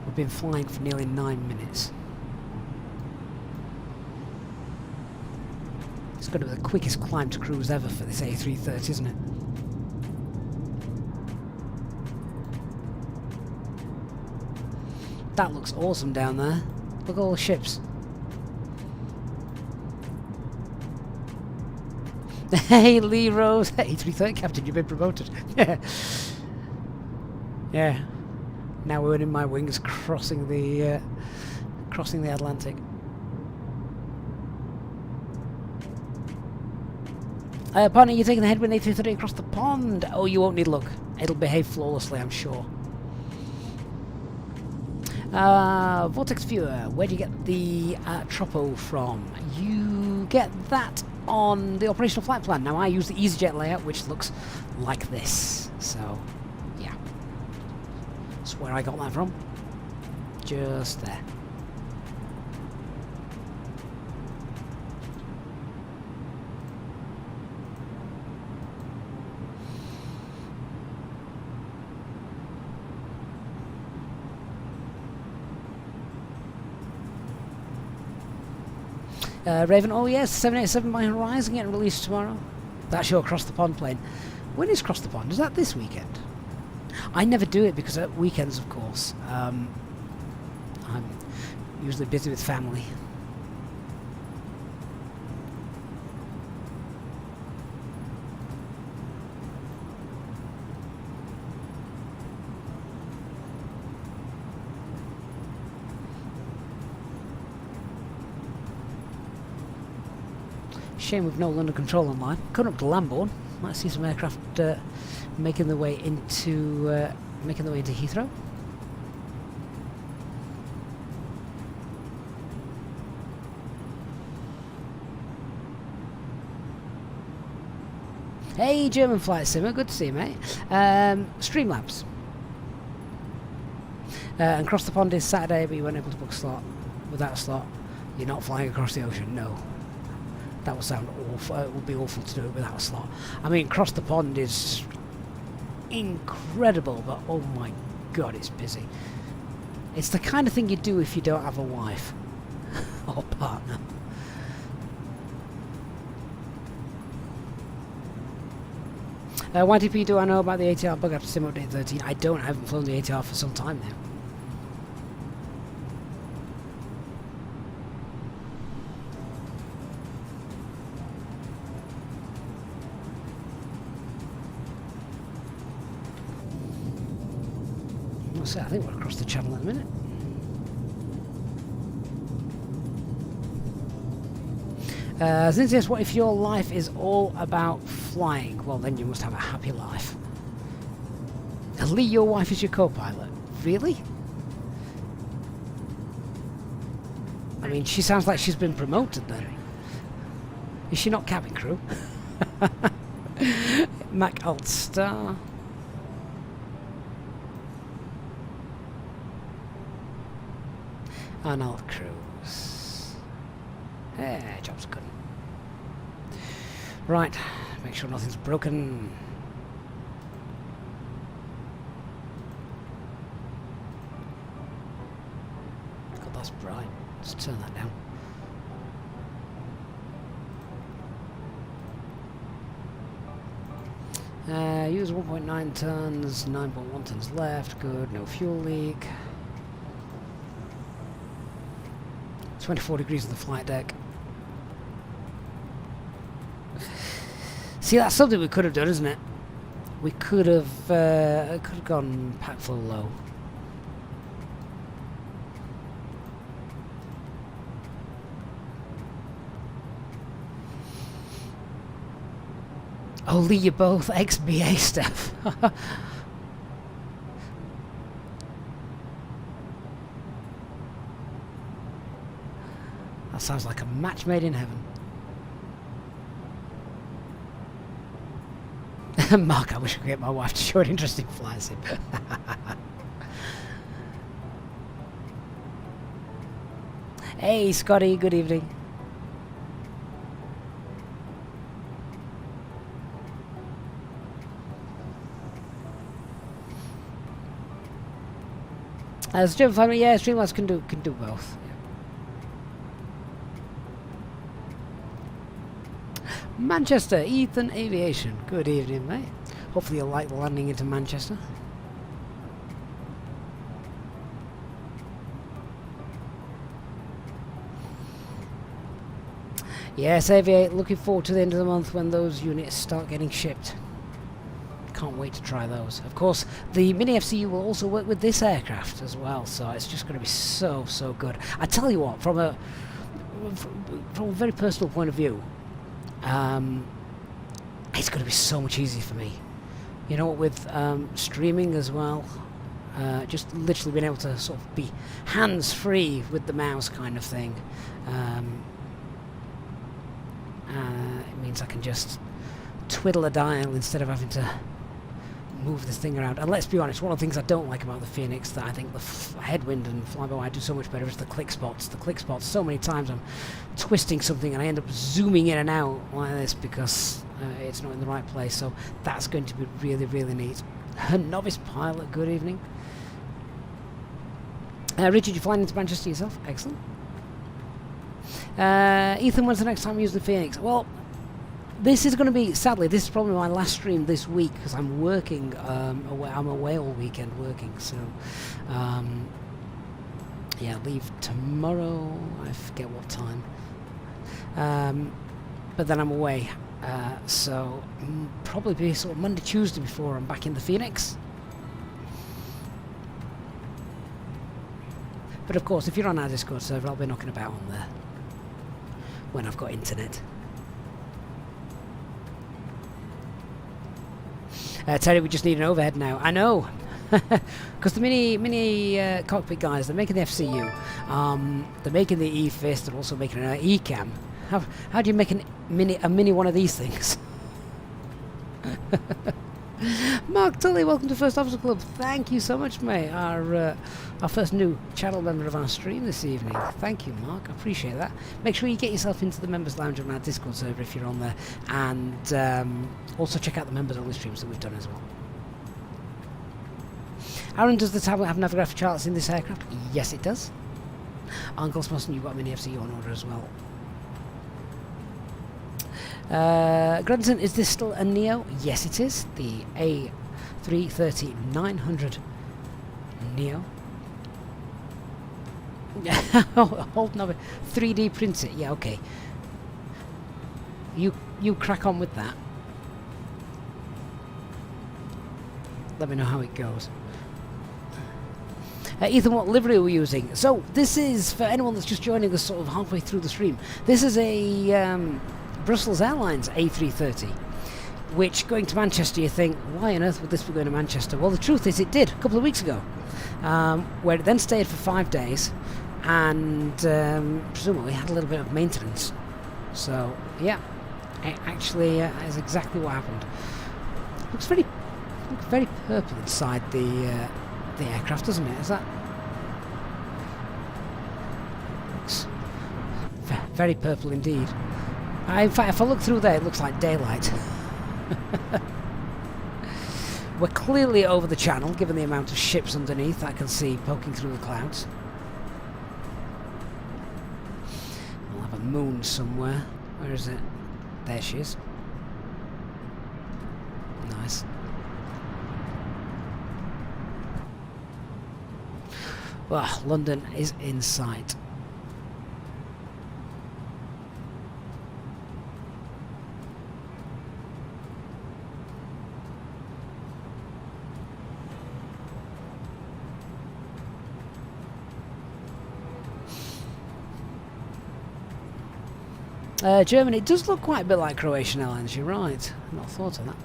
We've been flying for nearly 9 minutes. It's going to be the quickest climb to cruise ever for this A330, isn't it? That looks awesome down there. Look at all the ships. Hey, Lee Rose. A330 captain, you've been promoted. Yeah. Now we're in my wings crossing the Atlantic. Partner, you're taking the Headwind A330 across the pond. Oh, you won't need luck. It'll behave flawlessly, I'm sure. Vortex Viewer, where do you get the Tropo from? You get that on the operational flight plan. Now, I use the EasyJet layout, which looks like this. So, yeah. That's where I got that from. Just there. Raven, oh yes, 787 by Horizon getting released tomorrow. That's your Cross the Pond plane. When is Cross the Pond? Is that this weekend? I never do it because at weekends, of course, I'm usually busy with family. Shame we've no London Control online. Coming up to Lambourne, might see some aircraft making their way into Heathrow. Hey, German flight simmer, good to see you, mate. Streamlabs. And Cross the Pond is Saturday, but you weren't able to book a slot. Without a slot, you're not flying across the ocean, no. That would sound awful. It would be awful to do it without a slot. I mean, Cross the Pond is incredible, but oh my god, it's busy. It's the kind of thing you do if you don't have a wife or partner. YTP, do I know about the ATR bug after Sim Update 13? I don't. I haven't flown the ATR for some time now. So I think we're across the channel in a minute. Zinzius, what if your life is all about flying? Well, then you must have a happy life. Lee, your wife is your co-pilot. Really? I mean, she sounds like she's been promoted then. Is she not cabin crew? Mac Alt Star. Arnold Cruz. Yeah, job's good. Right, make sure nothing's broken. God, that's bright. Let's turn that down. Use 1.9 tons, 9.1 tons left. Good, no fuel leak. 24 degrees on the flight deck. See, that's something we could have done, isn't it? We could have gone pack full low. Oh, Lee, you're both ex-BA staff. That sounds like a match made in heaven. Mark, I wish I could get my wife to show an interesting flight sim. Hey, Scotty, good evening. As Jim family, yeah, Streamlabs can do both. Manchester, Ethan Aviation. Good evening, mate. Hopefully you'll like the landing into Manchester. Yes, Aviate, looking forward to the end of the month when those units start getting shipped. Can't wait to try those. Of course, the Mini FCU will also work with this aircraft as well, so it's just going to be so good. I tell you what, from a very personal point of view, it's going to be so much easier for me. You know, with streaming as well, just literally being able to sort of be hands-free with the mouse kind of thing. It means I can just twiddle a dial instead of having to move this thing around. And let's be honest, one of the things I don't like about the Phoenix that I think the Headwind and Flyby do so much better is the click spots. The click spots, so many times I'm twisting something and I end up zooming in and out like this because it's not in the right place. So that's going to be really neat. Novice pilot, good evening. Richard, you flying into Manchester yourself? Excellent. Ethan, when's the next time you use the Phoenix? Well, this is going to be, sadly, this is probably my last stream this week because I'm working, I'm away all weekend working, so, yeah, leave tomorrow, I forget what time, but then I'm away, so probably be sort of Monday, Tuesday before I'm back in the Phoenix. But of course, if you're on our Discord server, I'll be knocking about on there when I've got internet. Terry, we just need an overhead now. I know, because the mini cockpit guys, they're making the FCU, they're making the E-Fist, they're also making an E-Cam. How do you make a mini one of these things? Mark Tully, welcome to First Officer Club. Thank you so much, mate. Our first new channel member of our stream this evening. Thank you, Mark. I appreciate that. Make sure you get yourself into the Members Lounge on our Discord server if you're on there. And also check out the members-only streams that we've done as well. Aaron, does the tablet have navigraphic charts in this aircraft? Yes, it does. Uncle Smosson, you've got a mini FCU on order as well. Grandson, is this still a Neo? Yes, it is. The A330-900 Neo. Hold on, 3D print it. Yeah, okay. You crack on with that. Let me know how it goes. Ethan, what livery are we using? So this is, for anyone that's just joining us sort of halfway through the stream, this is a Brussels Airlines A330, which going to Manchester, you think, why on earth would this be going to Manchester? Well, the truth is it did a couple of weeks ago, where it then stayed for 5 days and presumably had a little bit of maintenance. So yeah, it actually is exactly what happened. Looks very purple inside the aircraft, doesn't it? Is that? Looks very purple indeed. In fact, if I look through there, it looks like daylight. We're clearly over the channel, given the amount of ships underneath I can see poking through the clouds. We'll have a moon somewhere. Where is it? There she is. Nice. Well, London is in sight. Germany, it does look quite a bit like Croatian Airlines, you're right. I've not thought of that.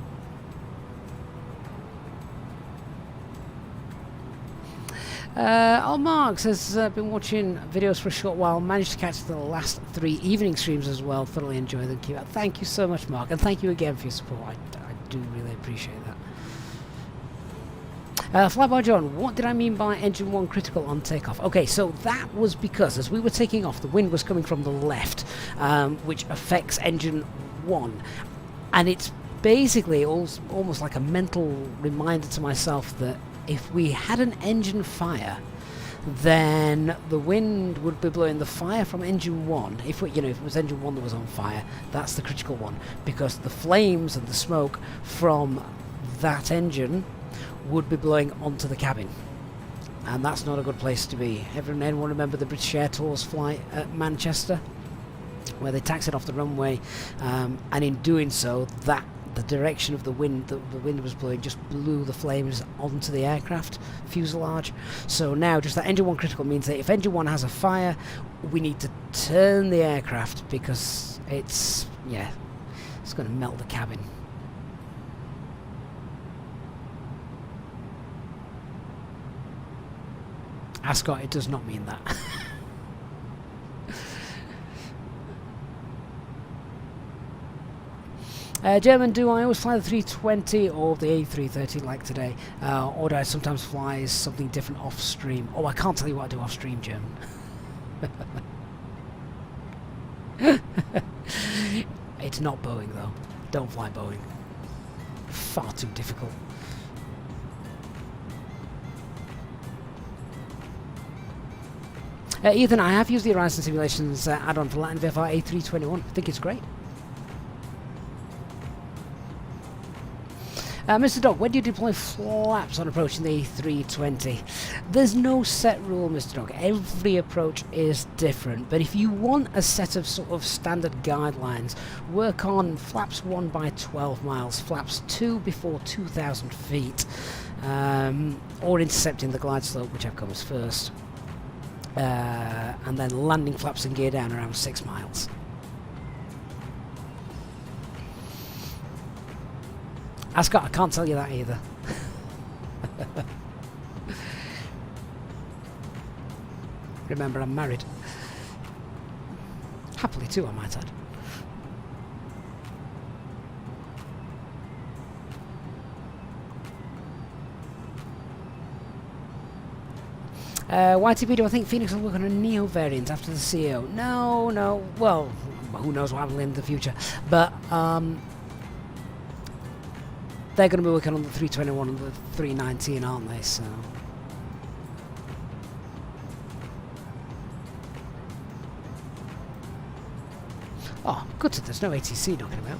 Marks has been watching videos for a short while, managed to catch the last 3 evening streams as well, thoroughly enjoy them. Thank you so much, Mark, and thank you again for your support. I do really appreciate that. Flyby John, what did I mean by engine 1 critical on takeoff? Okay, so that was because as we were taking off, the wind was coming from the left, which affects engine 1, and it's basically almost like a mental reminder to myself that if we had an engine fire, then the wind would be blowing the fire from engine 1. If it was engine 1 that was on fire, that's the critical one, because the flames and the smoke from that engine would be blowing onto the cabin, and that's not a good place to be. Anyone remember the British Air Tours flight at Manchester, where they taxied off the runway, and in doing so, the direction of the wind that the wind was blowing just blew the flames onto the aircraft fuselage. So now just that engine 1 critical means that if engine 1 has a fire, we need to turn the aircraft, because it's going to melt the cabin. Ascot, it does not mean that. German, do I always fly the 320 or the A330 like today? Or do I sometimes fly something different off stream? Oh, I can't tell you what I do off stream, German. It's not Boeing though. Don't fly Boeing. Far too difficult. Ethan, I have used the Horizon Simulations add-on for Latin VFR A321. I think it's great. Mr. Dog, when do you deploy flaps on approaching the A320? There's no set rule, Mr. Dog. Every approach is different, but if you want a set of sort of standard guidelines, work on flaps 1 by 12 miles, flaps 2 before 2,000 feet, or intercepting the glide slope, whichever comes first, and then landing flaps and gear down around 6 miles. Ascot, I can't tell you that either. Remember, I'm married. Happily too, I might add. YTP, do I think Phoenix will work on a Neo variant after the CO? No, no. Well, who knows what will in the future. But they're going to be working on the 321 and the 319, aren't they? So. Oh, good that there's no ATC knocking about.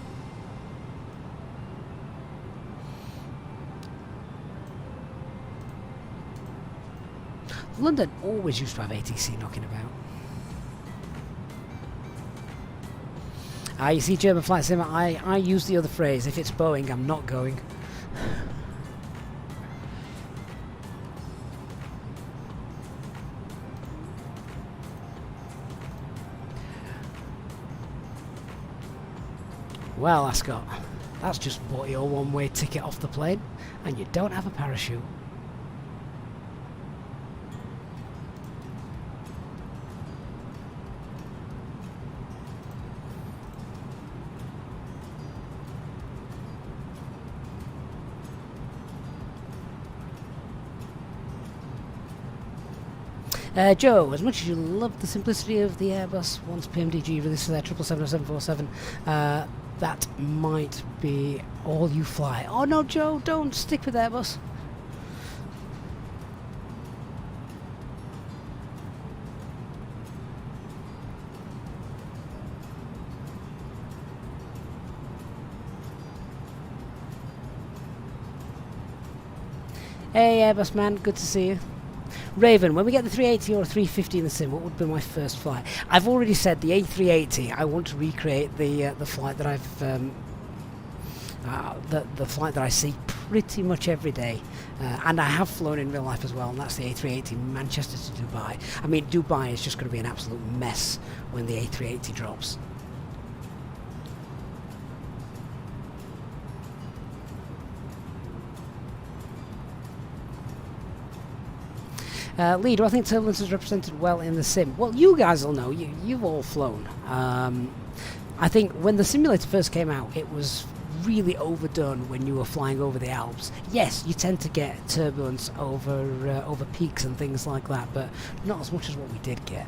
London always used to have ATC knocking about. You see, German flight sim, I use the other phrase, if it's Boeing, I'm not going. Well, Ascot, that's just bought your one-way ticket off the plane, and you don't have a parachute. Joe, as much as you love the simplicity of the Airbus, once PMDG releases their 777 or 747, that might be all you fly. Oh no, Joe, don't stick with Airbus. Hey Airbus man, good to see you. Raven, when we get the 380 or 350 in the sim, what would be my first flight? I've already said the A380. I want to recreate the flight that I've the flight that I see pretty much every day, and I have flown in real life as well. And that's the A380 Manchester to Dubai. I mean, Dubai is just going to be an absolute mess when the A380 drops. Lee, do I think turbulence is represented well in the sim? Well, you guys will know. You've all flown. I think when the simulator first came out, it was really overdone when you were flying over the Alps. Yes, you tend to get turbulence over peaks and things like that, but not as much as what we did get.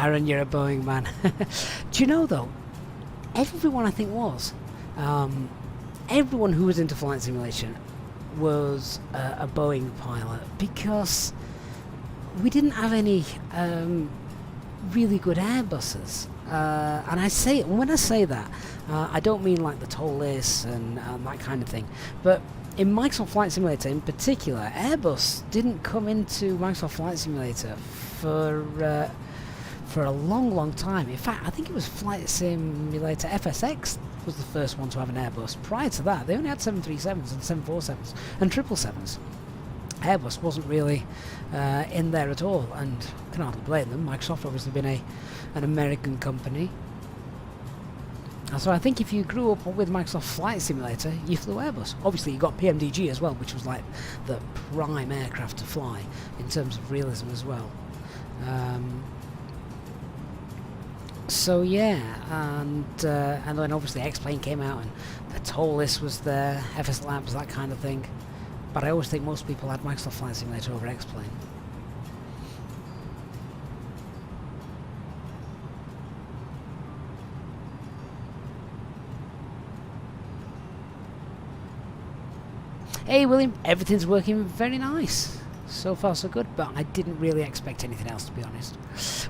Aaron, you're a Boeing man. Do you know though, everyone I think was, everyone who was into flight simulation was a Boeing pilot, because we didn't have any really good Airbuses. And I say, when I say that, I don't mean like the Tolis and that kind of thing, but in Microsoft Flight Simulator in particular, Airbus didn't come into Microsoft Flight Simulator for a long time. In fact, I think it was Flight Simulator FSX was the first one to have an Airbus. Prior to that, they only had 737s and 747s and 777s. Airbus wasn't really in there at all, and can hardly blame them. Microsoft obviously been an American company. And so I think if you grew up with Microsoft Flight Simulator, you flew Airbus. Obviously you got PMDG as well, which was like the prime aircraft to fly in terms of realism as well. So yeah, and then obviously X-Plane came out, and the Tolis was there, FS Labs, that kind of thing. But I always think most people had Microsoft Flight Simulator over X-Plane. Hey William, everything's working very nice. So far so good, but I didn't really expect anything else, to be honest.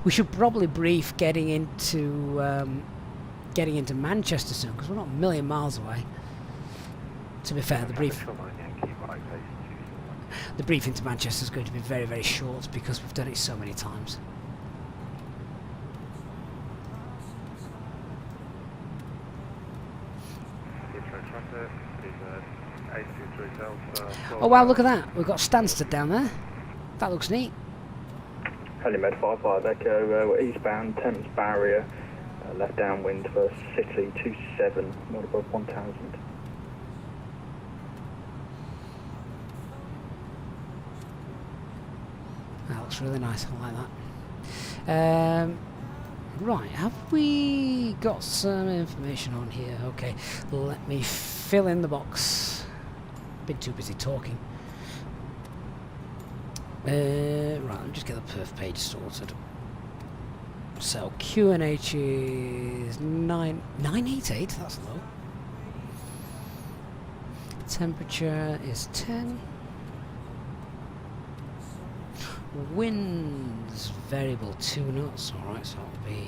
We should probably brief getting into Manchester soon, because we're not a million miles away. To be fair, the brief into Manchester is going to be very, very short, because we've done it so many times. Oh wow, look at that. We've got Stansted down there. That looks neat. Helimed 55 Echo, we're eastbound, Thames Barrier, left downwind for City 27, not above 1000. That looks really nice, I like that. Right, have we got some information on here? Okay, let me fill in the box. Been too busy talking. Right, let me just get the perf page sorted. So QNH is 988, that's low. Temperature is 10. Winds variable 2 knots. Alright, so it'll be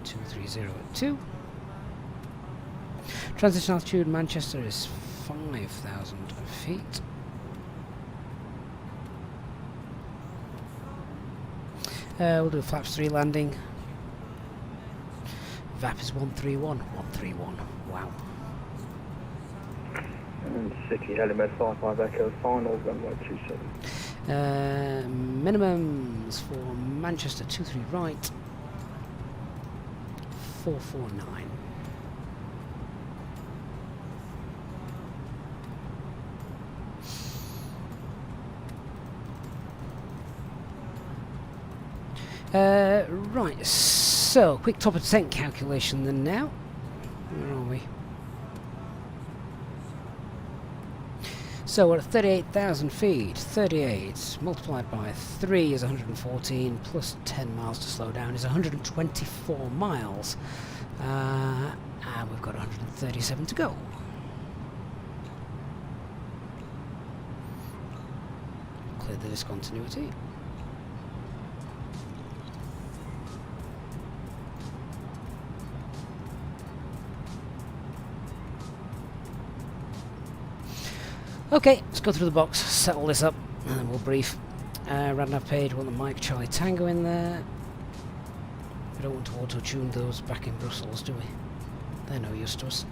230 at 2. Transition altitude Manchester is 5,000 feet. We'll do a flaps 3 landing. VAP is 131. 131. Wow. And City Helimed 55 Echo, final runway 27. Minimums for Manchester 23 right. 449. Right, so quick top of descent calculation then now. Where are we? So we're at 38,000 feet. 38 multiplied by 3 is 114, plus 10 miles to slow down is 124 miles. And we've got 137 to go. Clear the discontinuity. Okay, let's go through the box, settle this up, and then we'll brief. Radnav page, want the Mike Charlie Tango in there. We don't want to auto-tune those back in Brussels, do we? They're no use to us.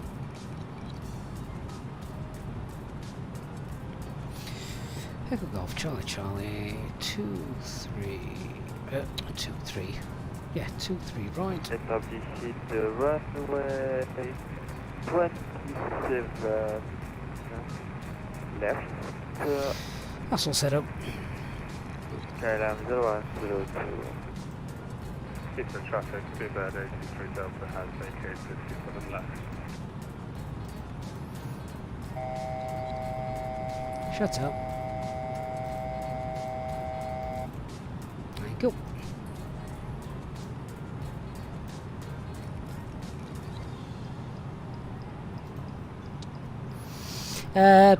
Echo Golf, Charlie Charlie, 2-3, 2-3, yeah, 2-3 right. Establish the runway 27 left. That's all set up. KLM 0102. Keep the traffic, Big Bird 83 Delta has vacated 57 left. Shut up. There you go.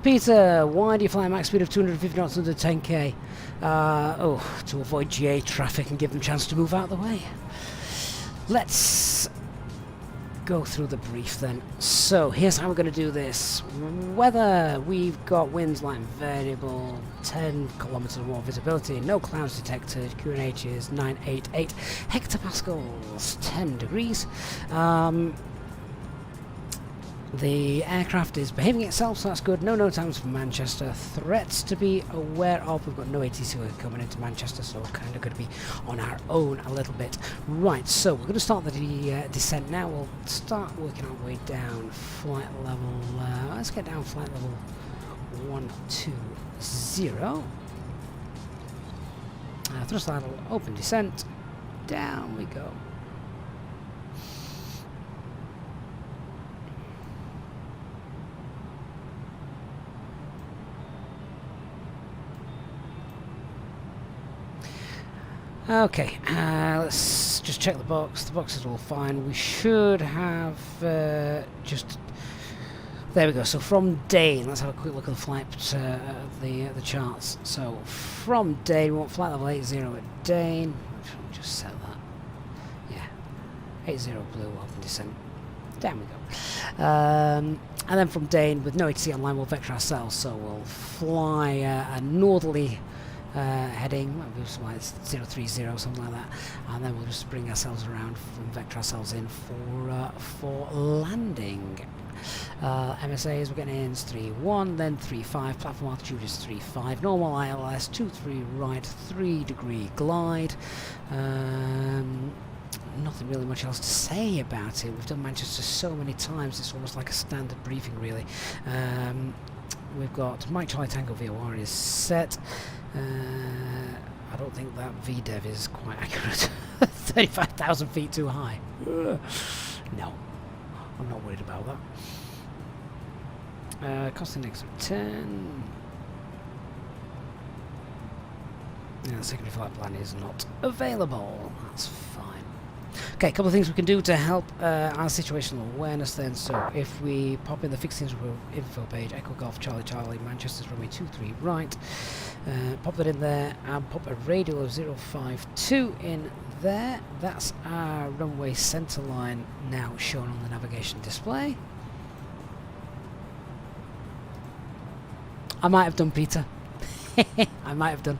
Peter, why do you fly a max speed of 250 knots under 10k? To avoid GA traffic and give them a chance to move out of the way. Let's go through the brief then. So here's how we're going to do this. Weather, we've got winds line variable, 10 kilometers or more visibility, no clouds detected, QNH is 988 hectopascals, 10 degrees. The aircraft is behaving itself, so that's good. No times for Manchester. Threats to be aware of. We've got no ATC coming into Manchester, so we're kind of going to be on our own a little bit. Right, so we're going to start the descent now. We'll start working our way down flight level. Let's get down flight level 120. Thrust idle, open descent. Down we go. Okay, let's just check the box. The box is all fine. We should have just... There we go. So from Dane, let's have a quick look at the flight, the charts. So from Dane, we want flight level 80 at Dane. Just set that. Yeah, 80 blue, open descent. Down we go. And then from Dane, with no ATC online, we'll vector ourselves. So we'll fly a northerly heading, might be something like 030, something like that, and then we'll just bring ourselves around and vector ourselves in for landing. MSAs, we're getting in 3-1, then 3-5, platform altitude is 3-5, normal ILS, 2-3 right, 3 degree glide. Nothing really much else to say about it. We've done Manchester so many times, it's almost like a standard briefing really. We've got Mike Charlie Tango VOR is set. I don't think that VDEV is quite accurate. 35,000 feet too high. Ugh. No, I'm not worried about that. Cost index of 10. Yeah, the secondary flight plan is not available. That's fine. Okay, a couple of things we can do to help our situational awareness then. So if we pop in the fixed info page, Echo Golf Charlie Charlie, Manchester's runway 23 right, pop that in there and pop a radial of 052 in there. That's our runway centre line now shown on the navigation display. I might have done, Peter. I might have done.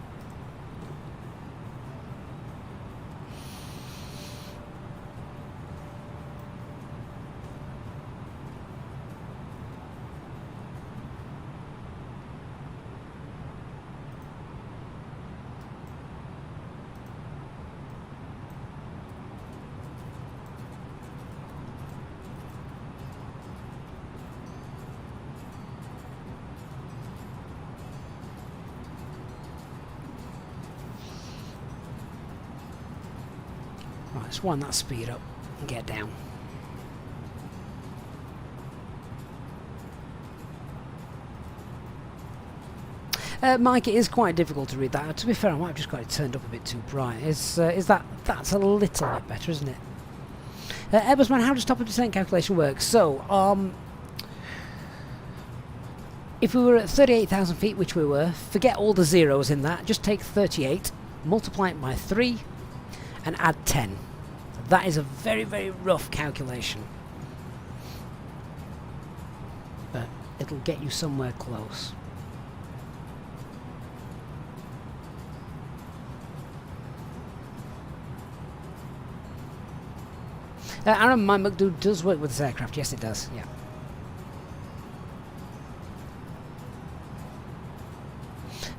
Right, let's wind that speed up and get down. Mike, it is quite difficult to read that. To be fair, I might have just got it turned up a bit too bright. That's a little bit better, isn't it? Ebersman, how does top of descent calculation work? So, if we were at 38,000 feet, which we were, forget all the zeros in that, just take 38, multiply it by 3, and add 10. That is a very, very rough calculation. But it'll get you somewhere close. Aaron, my McDo does work with this aircraft. Yes, it does. Yeah.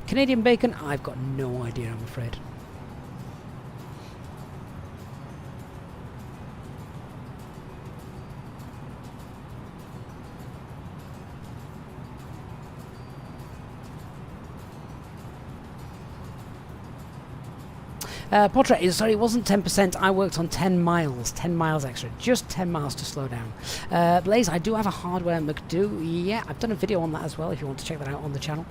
Canadian bacon? I've got no idea, I'm afraid. Portrait is, sorry, it wasn't 10%. I worked on 10 miles. 10 miles extra. Just 10 miles to slow down. Blaze, I do have a hardware McDo. Yeah, I've done a video on that as well if you want to check that out on the channel.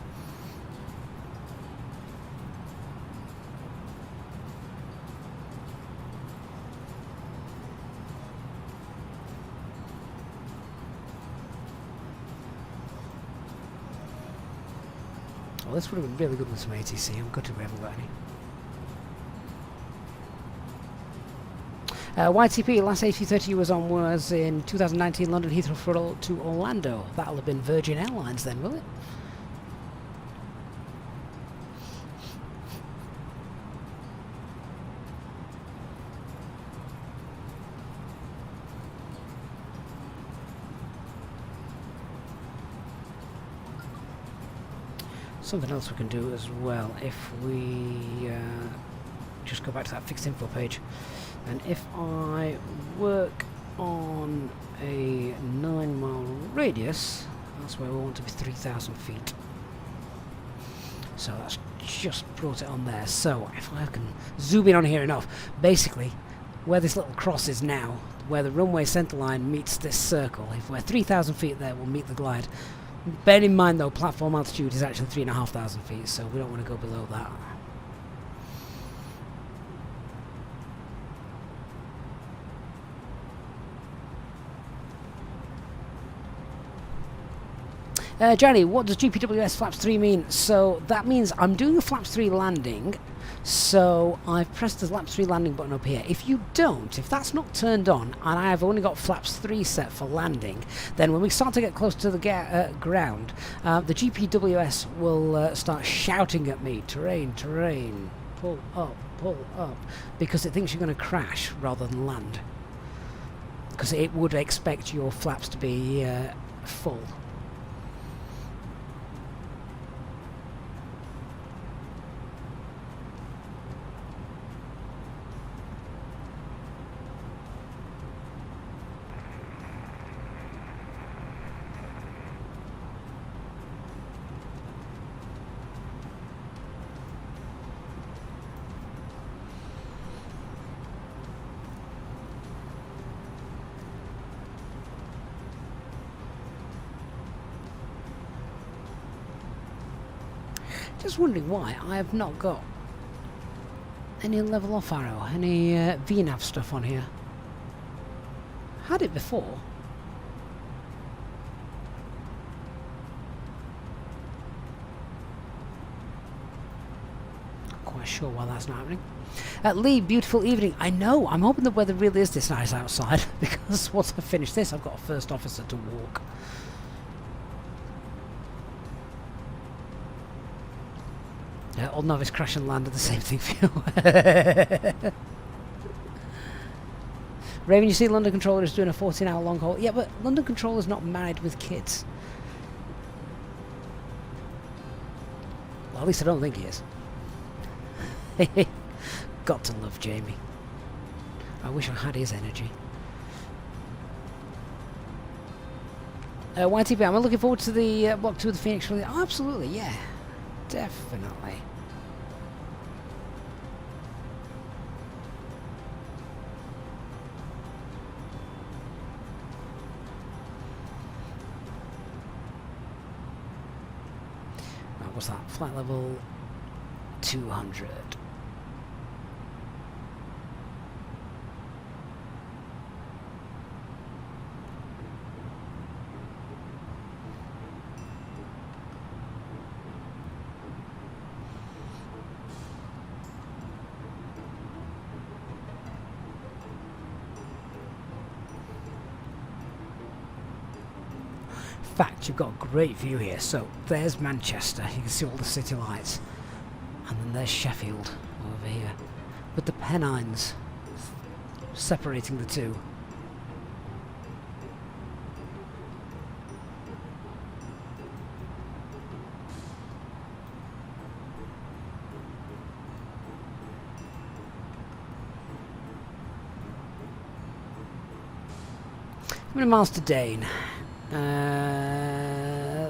Well, this would have been really good with some ATC. I'm good we haven't got any. YTP, last A330 you was on was in 2019 London Heathrow to Orlando. That'll have been Virgin Airlines then, will it? Something else we can do as well if we just go back to that fixed info page. And if I work on a 9-mile radius, that's where we want to be 3,000 feet. So that's just brought it on there. So if I can zoom in on here enough, basically where this little cross is now, where the runway centre line meets this circle, if we're 3,000 feet there, we'll meet the glide. Bear in mind though, platform altitude is actually 3,500 feet, so we don't want to go below that. Johnny, what does GPWS Flaps 3 mean? So that means I'm doing a Flaps 3 landing, so I've pressed the Flaps 3 landing button up here. If you don't, if that's not turned on, and I've only got Flaps 3 set for landing, then when we start to get close to the ground, the GPWS will start shouting at me, terrain, terrain, pull up, because it thinks you're going to crash rather than land. Because it would expect your flaps to be full. Just wondering why I have not got any level off arrow, any VNAV stuff on here. Had it before. Not quite sure why that's not happening. Lee, beautiful evening. I know, I'm hoping the weather really is this nice outside, because once I finish this I've got a first officer to walk. Old novice crash and land are the same thing for you. Raven, you see London Controller is doing a 14-hour long haul. Yeah, but London Controller's not married with kids. Well, at least I don't think he is. Got to love Jamie. I wish I had his energy. YTB, I'm looking forward to the Block 2 of the Phoenix release. Oh, absolutely, yeah. Definitely. Right, what's that? Flight level 200. Fact, you've got a great view here. So there's Manchester, you can see all the city lights, and then there's Sheffield over here with the Pennines separating the two. How many miles to Dane?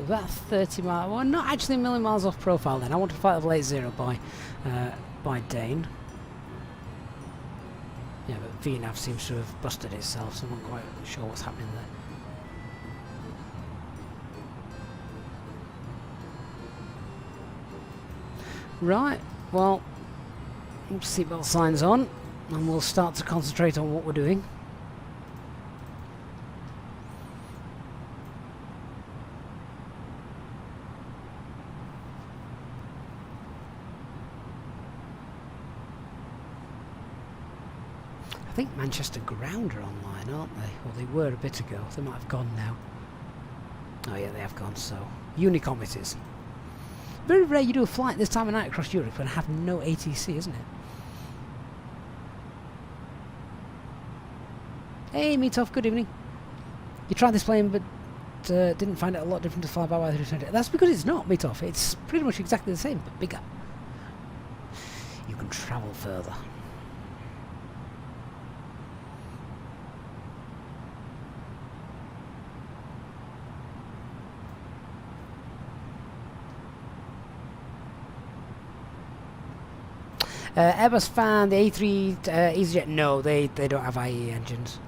About 30 miles. Well, not actually a million miles off profile then. I want to fight level 80 by Dane. Yeah, but VNAV seems to have busted itself, so I'm not quite sure what's happening there. Right, well, seatbelt signs on, and we'll start to concentrate on what we're doing. I think Manchester Ground are online, aren't they? Well, they were a bit ago. They might have gone now. Oh yeah, they have gone, so. Unicom it is. Very rare you do a flight this time of night across Europe and have no ATC, isn't it? Hey, Meetoff, good evening. You tried this plane, but didn't find it a lot different to fly by A330. That's because it's not, Meetoff. It's pretty much exactly the same, but bigger. You can travel further. Airbus fan, the A3 EasyJet, no, they don't have IE engines.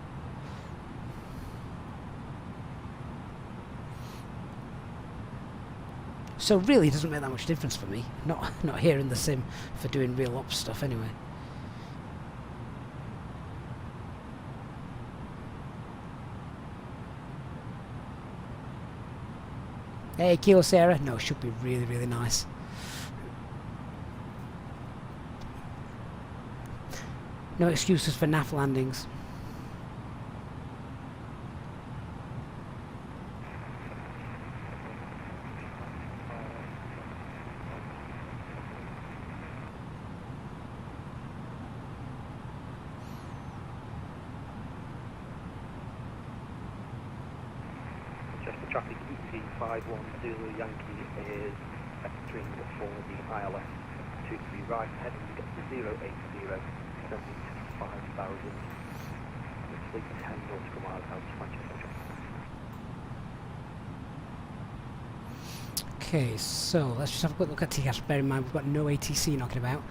So really it doesn't make that much difference for me. Not here in the sim for doing real ops stuff anyway. Hey, Kilo Sarah, no, should be really, really nice. No excuses for naff landings. Just the traffic EC51 Zulu Yankee is entering for the ILS 23 right, heading 080. 75,000. Roughly 10 nautical miles out to Manchester. Okay, so let's just have a quick look at TCAS. Bear in mind we've got no ATC knocking about.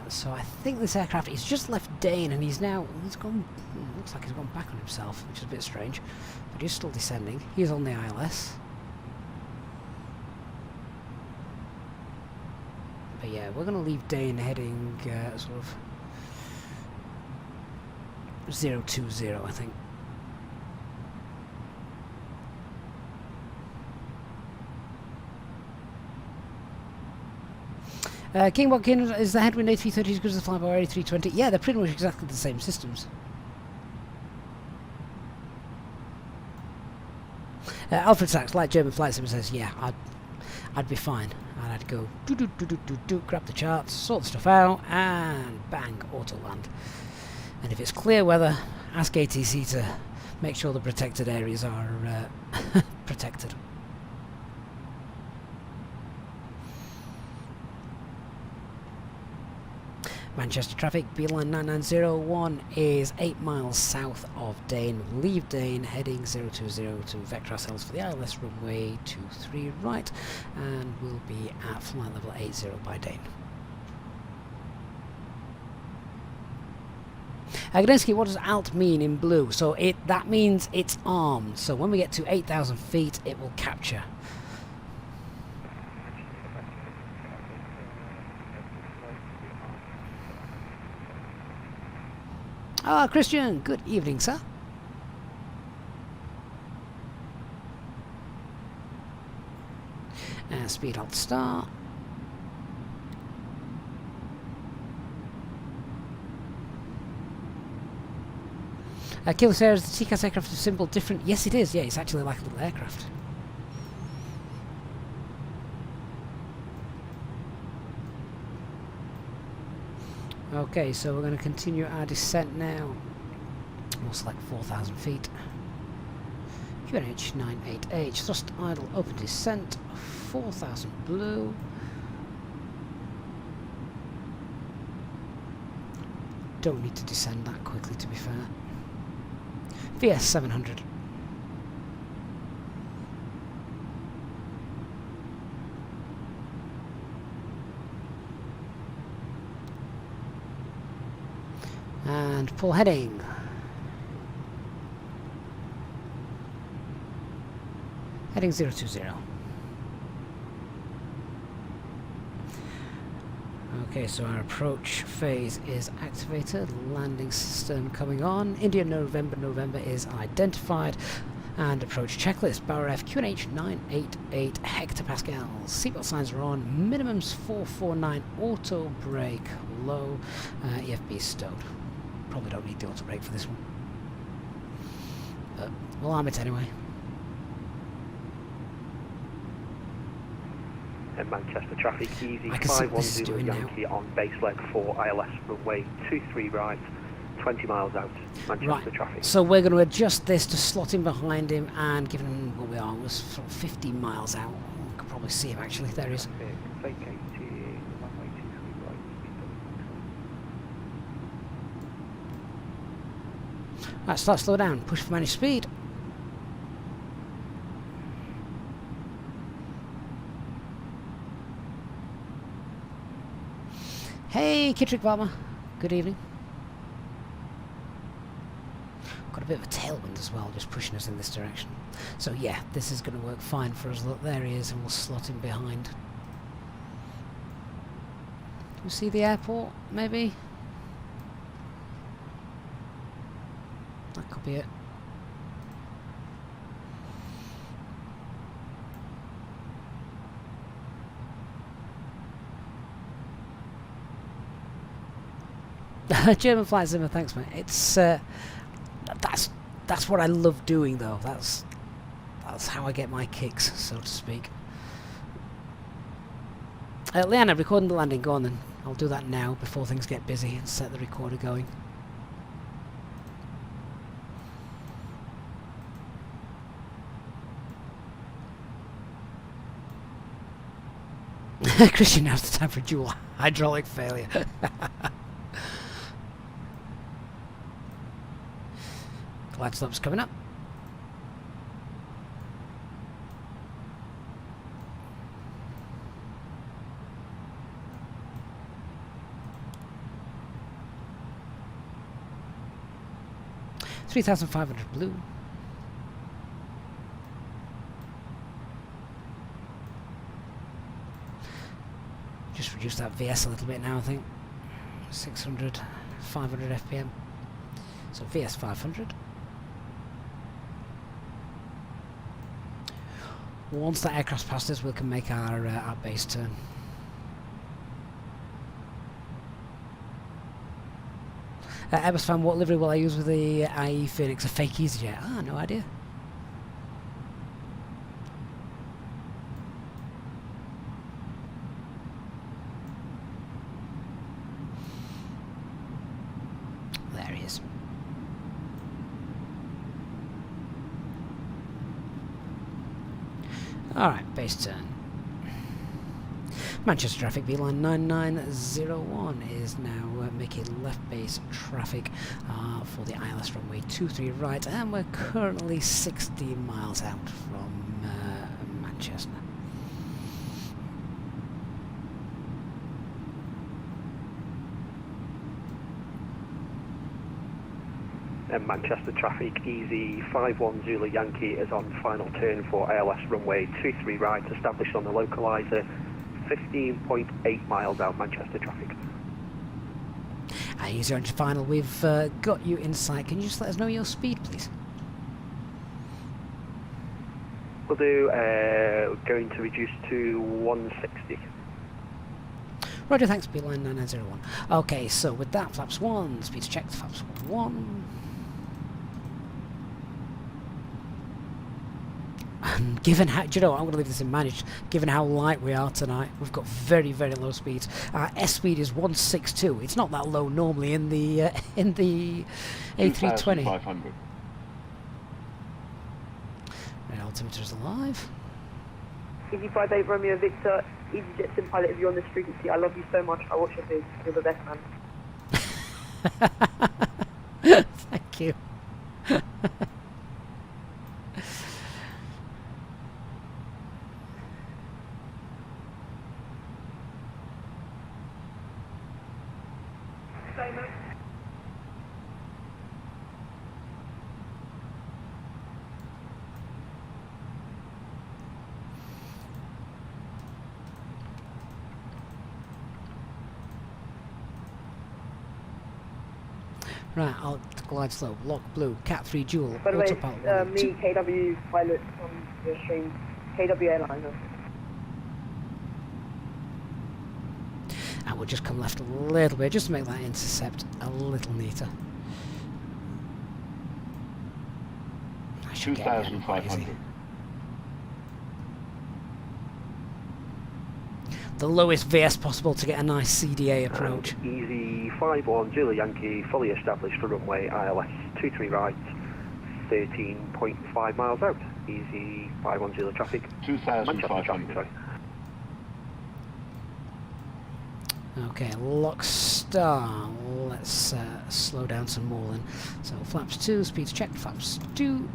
So I think this aircraft, he's just left Dane and he's gone, looks like he's gone back on himself, which is a bit strange. But he's still descending. He's on the ILS. yeah, we're going to leave Dane heading sort of 020, I think. King Watkin, is the Headwind A330 as good as the Flyby A320? Yeah, they're pretty much exactly the same systems. Alfred Sachs, like German flight sim, says, yeah, I'd be fine. And I'd go grab the charts, sort the stuff out, and bang, auto land. And if it's clear weather, ask ATC to make sure the protected areas are protected. Manchester traffic, Beeline 9901 is 8 miles south of Dane. Leave Dane, heading 020 to vector ourselves for the ILS runway 23 right, and we'll be at flight level 80 by Dane. Agnieszki, what does alt mean in blue? So that means it's armed. So when we get to 8,000 feet, it will capture. Ah, Christian, good evening, sir. And speed alt start. Killer says the TCAS aircraft is simple, different. Yes, it is. Yeah, it's actually like a little aircraft. Okay, so we're going to continue our descent now. We'll select 4,000 feet. QNH 98H, thrust idle, open descent, 4,000 blue. Don't need to descend that quickly, to be fair. VS 700. And pull heading. Heading 020. Okay, so our approach phase is activated. Landing system coming on. India November is identified. And approach checklist. Bauer F QNH 988 hectopascals. Seatbelt signs are on. Minimums 449. Auto brake low. EFB stowed. Probably don't need the auto brake for this one. But we'll arm it anyway. And Manchester traffic, easy 510 Yankee on base leg 4 ILS runway 23 right, 20 miles out. Manchester traffic. So we're going to adjust this to slot in behind him and give him what we are. We're sort of 15 miles out. We can probably see him actually. There he is. Right, start slow down. Push for managed speed. Hey, Kittrick Farmer. Good evening. Got a bit of a tailwind as well, just pushing us in this direction. So yeah, this is going to work fine for us. Look, there he is, and we'll slot him behind. You see the airport, maybe? That could be it. German flight simmer, thanks mate. It's that's what I love doing though. That's how I get my kicks, so to speak. Leanna, recording the landing, go on then. I'll do that now before things get busy and set the recorder going. Christian, now's the time for dual hydraulic failure. Glide slope's coming up. $3,500 blue. Just reduce that VS a little bit now, I think. 600, 500 FPM. So VS 500. Once that aircraft's past us, we can make our base turn. Airbus fan, what livery will I use with the IE Phoenix? A fake EasyJet? Ah, no idea. There he is. Alright, base turn. Manchester traffic, beeline 9901 is now making left base traffic for the ILS runway 23 right, and we're currently 60 miles out from Manchester. And Manchester traffic, easy 51 Zulu Yankee is on final turn for ILS runway 23 right, established on the localizer. 15.8 miles out, Manchester traffic. Easy on your final, we've got you in sight. Can you just let us know your speed, please? We'll do, going to reduce to 160. Roger, thanks, beeline 9901. Okay, so with that, flaps 1, speed's checked, flaps 1. And given how, do you know what, I'm going to leave this in managed, given how light we are tonight, we've got very, very low speeds. Our S speed is 162. It's not that low normally in the A320. Red altimeter's alive. Easy 58 Romeo Victor, EasyJet sim pilot, if you're on this frequency, I love you so much, I watch your vids, you're the best man. Thank you. Right, I'll glide slow, lock blue, cat 3 dual, By the way, autopilot. me, KW pilot on your stream, KW airliner. And we'll just come left a little bit, just to make that intercept a little neater. I should get it quite easy. The lowest VS possible to get a nice CDA approach. Easy 51 Zulu Yankee, fully established for runway ILS 23 right, 13.5 miles out. Easy 51 Zulu traffic. Manchester traffic, sorry. Okay, lock star. Let's slow down some more then. So flaps 2, speeds checked, flaps 2.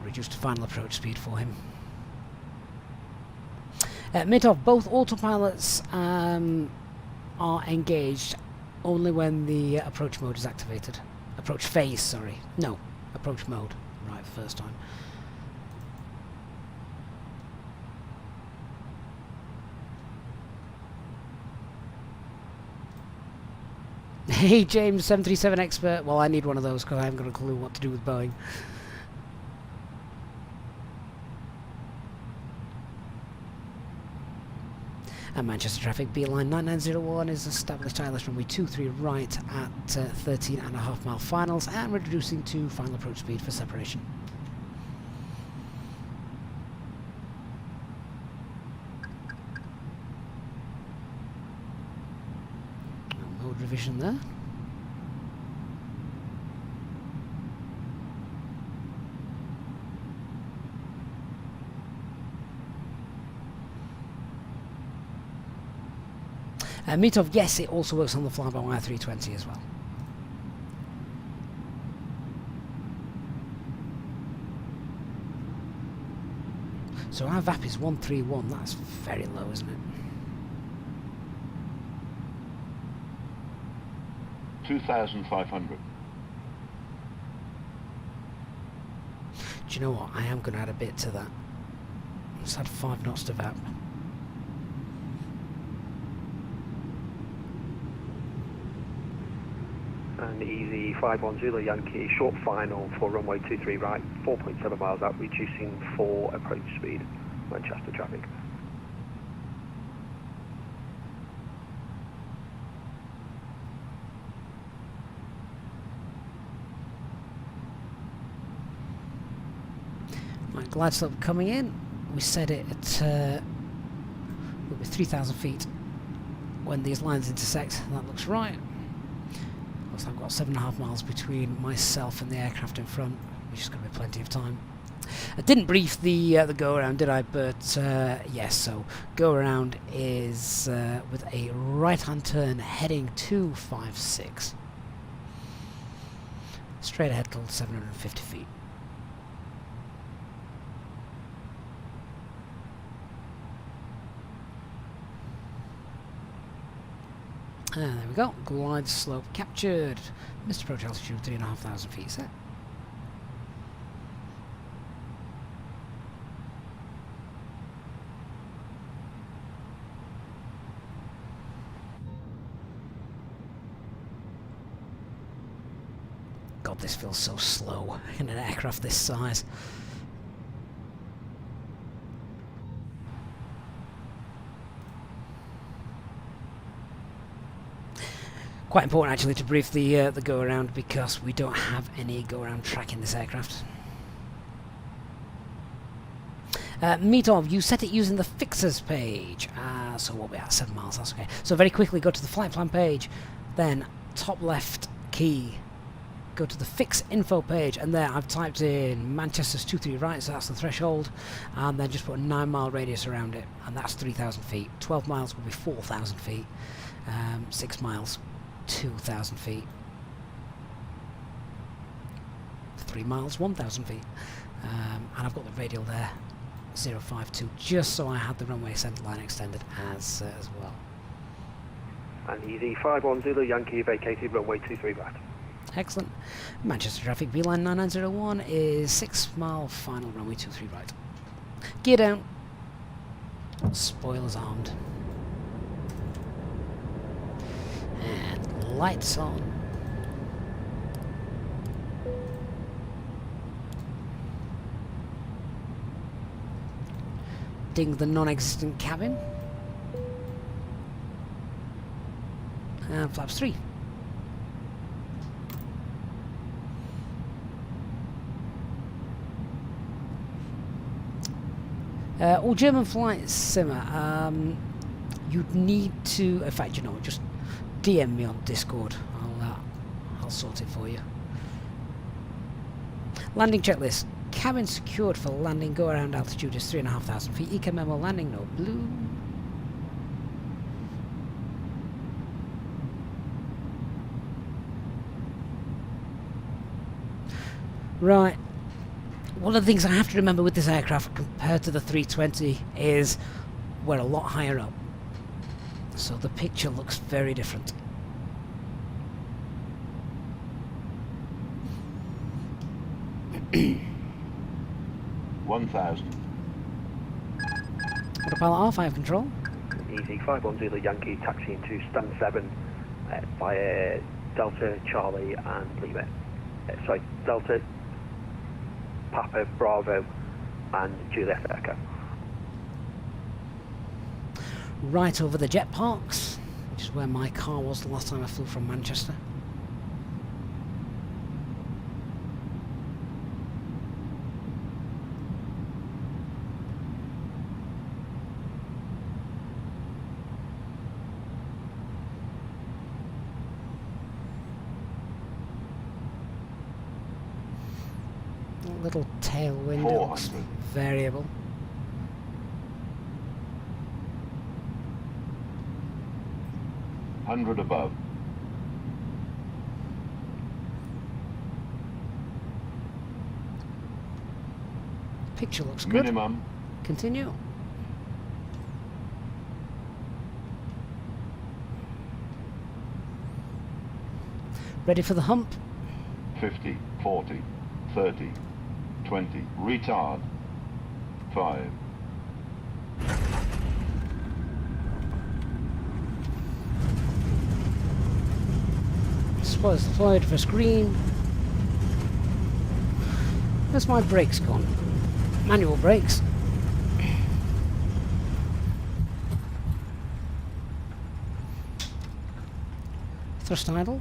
Reduce to final approach speed for him. Mid-off, both autopilots are engaged only when the approach mode is activated. Approach phase, sorry. No, approach mode. Right, first time. Hey James, 737 expert. Well, I need one of those because I haven't got a clue what to do with Boeing. And Manchester traffic, beeline 9901 is established ILS runway 23 right at 13.5 mile finals and reducing to final approach speed for separation. Mode revision there. Meet-off, yes, it also works on the flyby A330 as well. So our VAP is 131, that's very low, isn't it? 2,500. Do you know what? I am going to add a bit to that. Let's add 5 knots to VAP. And easy 510 Yankee, short final for runway 23 right, 4.7 miles out, reducing for approach speed, Manchester traffic. Right, glide slope coming in. We set it at will be 3,000 feet when these lines intersect. That looks right. Looks like I've got 7.5 miles between myself and the aircraft in front, which is going to be plenty of time. I didn't brief the go around, did I? But yes, so go around is with a right-hand turn heading 256, straight ahead till 750 feet. And there we go, glide slope captured. Missed approach altitude 3,500 feet set. God, this feels so slow in an aircraft this size. Quite important actually to brief the go around because we don't have any go around track in this aircraft. Meetov, you set it using the fixers page. So what we at 7 miles, that's okay. So very quickly go to the flight plan page, then top left key, go to the fix info page, and there I've typed in Manchester's 23 right, so that's the threshold, and then just put a 9 mile radius around it, and that's 3,000 feet. 12 miles will be 4,000 feet. 6 miles. 2,000 feet. 3 miles, 1,000 feet. And I've got the radial there, 052, just so I had the runway center line extended as well. And easy 510 Yankee, vacated runway 23 right. Excellent. Manchester traffic, beeline 9901 is 6 mile final runway 23 right. Gear down. Spoilers armed. And lights on. Ding the non-existent cabin. And flaps 3. All German flight simmer. You'd need to, in fact, you know, just DM me on Discord. I'll sort it for you. Landing checklist. Cabin secured for landing. Go around altitude is 3,500 feet. Eco memo landing. No blue. Right. One of the things I have to remember with this aircraft compared to the 320 is we're a lot higher up. So the picture looks very different. $1,000. Autopilot R5 control. Easy 510 Yankee, taxiing to stand 7 via Delta, Charlie and Lima. Sorry, Delta, Papa, Bravo and Juliet Echo. Right over the jet parks, which is where my car was the last time I flew from Manchester. Little tailwind, it looks variable. $100 above. Picture looks good. Minimum. Continue. Ready for the hump? 50, 40, 30, 20, retard. 5. Spoilers deployed for screen. Where's my brakes gone? Manual brakes. Thrust idle.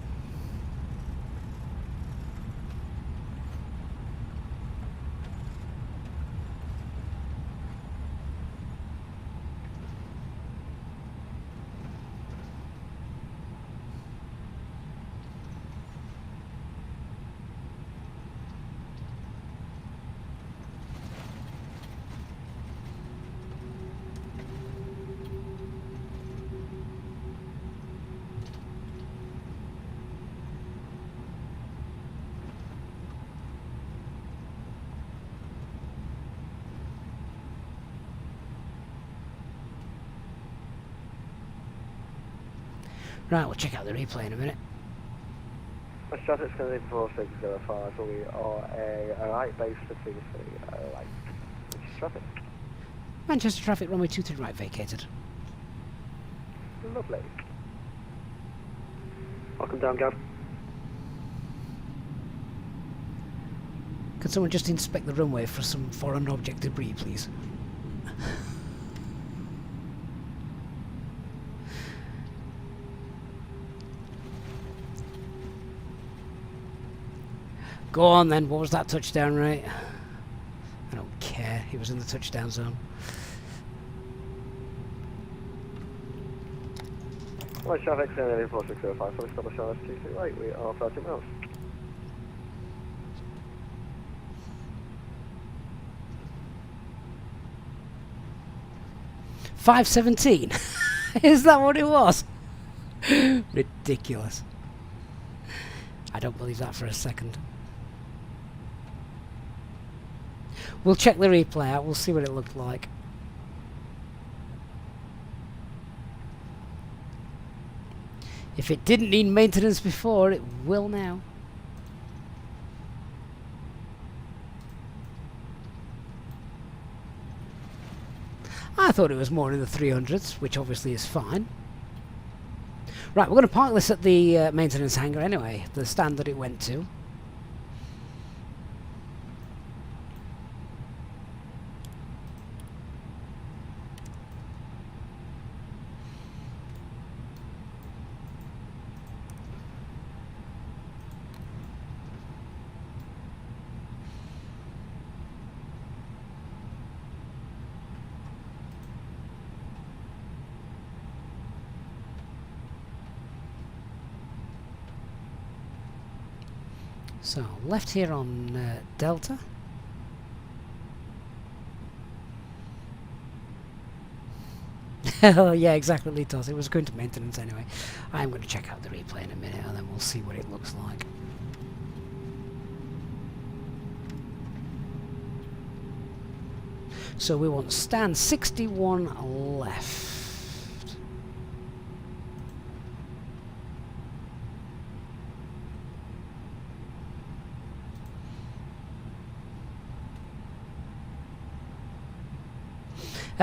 Right, we'll check out the replay in a minute. West traffic's going to be 4605, so we are a right base for 23, right. Which is traffic. Manchester traffic, runway 23 right vacated. Lovely. Welcome down, Gav. Could someone just inspect the runway for some foreign object debris, please? Go on then, what was that touchdown rate? I don't care, he was in the touchdown zone. West traffic's going to be 4605, so we stop the RS23 right, we are 30 miles. $5.17. Is that what it was? Ridiculous. I don't believe that for a second. We'll check the replay out, we'll see what it looked like. If it didn't need maintenance before, it will now. I thought it was more in the 300s, which obviously is fine. Right, we're going to park this at the maintenance hangar anyway, the stand that it went to. So, left here on Delta. Oh yeah, exactly, Litos. It was going to maintenance anyway. I'm going to check out the replay in a minute and then we'll see what it looks like. So we want stand 61 left.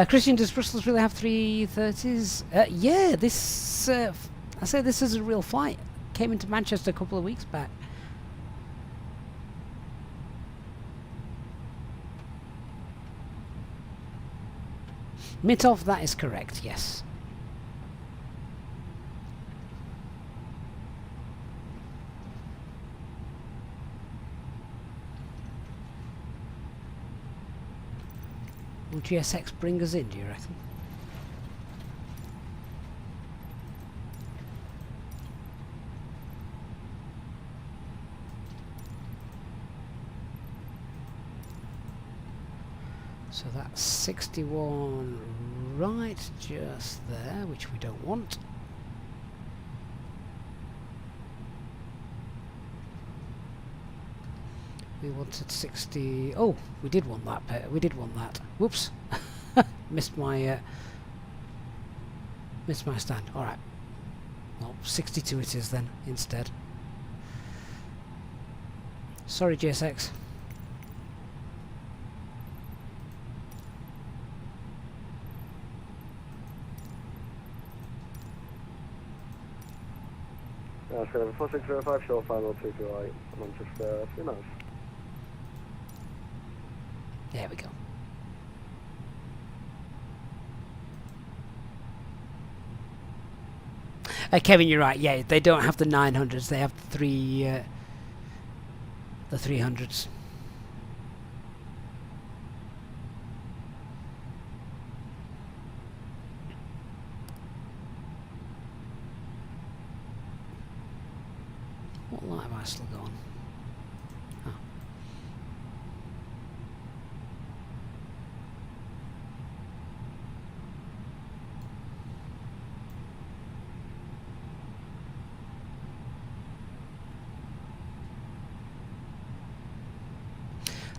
Christian, does Brussels really have 330s? Yeah, this... I say this is a real flight. Came into Manchester a couple of weeks back. Mitov, that is correct, yes. Will GSX bring us in, do you reckon? So that's 61 right just there, which we don't want. We wanted 60. Oh, we did want that. We did want that. Whoops, missed my stand. All right. Well, 62 it is then instead. Sorry, GSX. So 4605 short final 2 to right, Manchester, 3 miles. There we go. Kevin, you're right. Yeah, they don't have the 900s. They have the 300s. What light am I still going? Oh.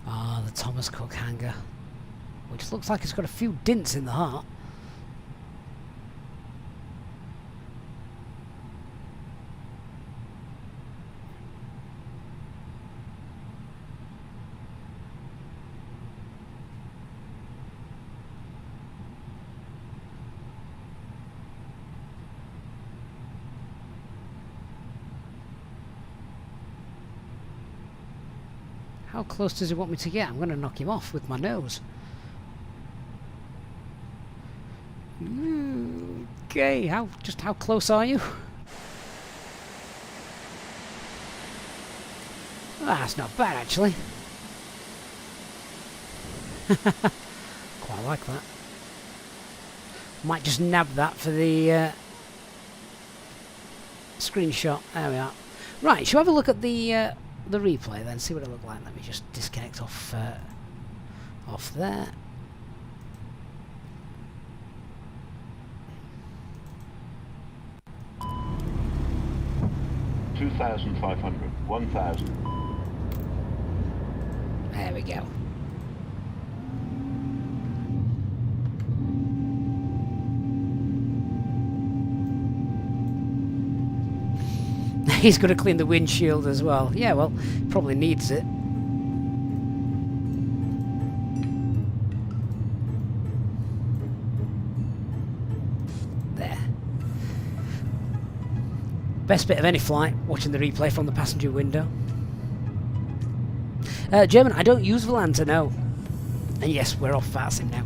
Ah, the Thomas Cook hangar, which looks like it's got a few dints in the heart. How close does he want me to get? I'm going to knock him off with my nose. Okay, just how close are you? That's not bad, actually. Quite like that. Might just nab that for the screenshot. There we are. Right, shall we have a look at the replay then, see what it looked like. Let me just disconnect off there. $2,500, 1,000. There we go. He's going to clean the windshield as well. Yeah, well, probably needs it. There. Best bit of any flight, watching the replay from the passenger window. German, I don't use Volanta, no. And yes, we're off VATSIM now.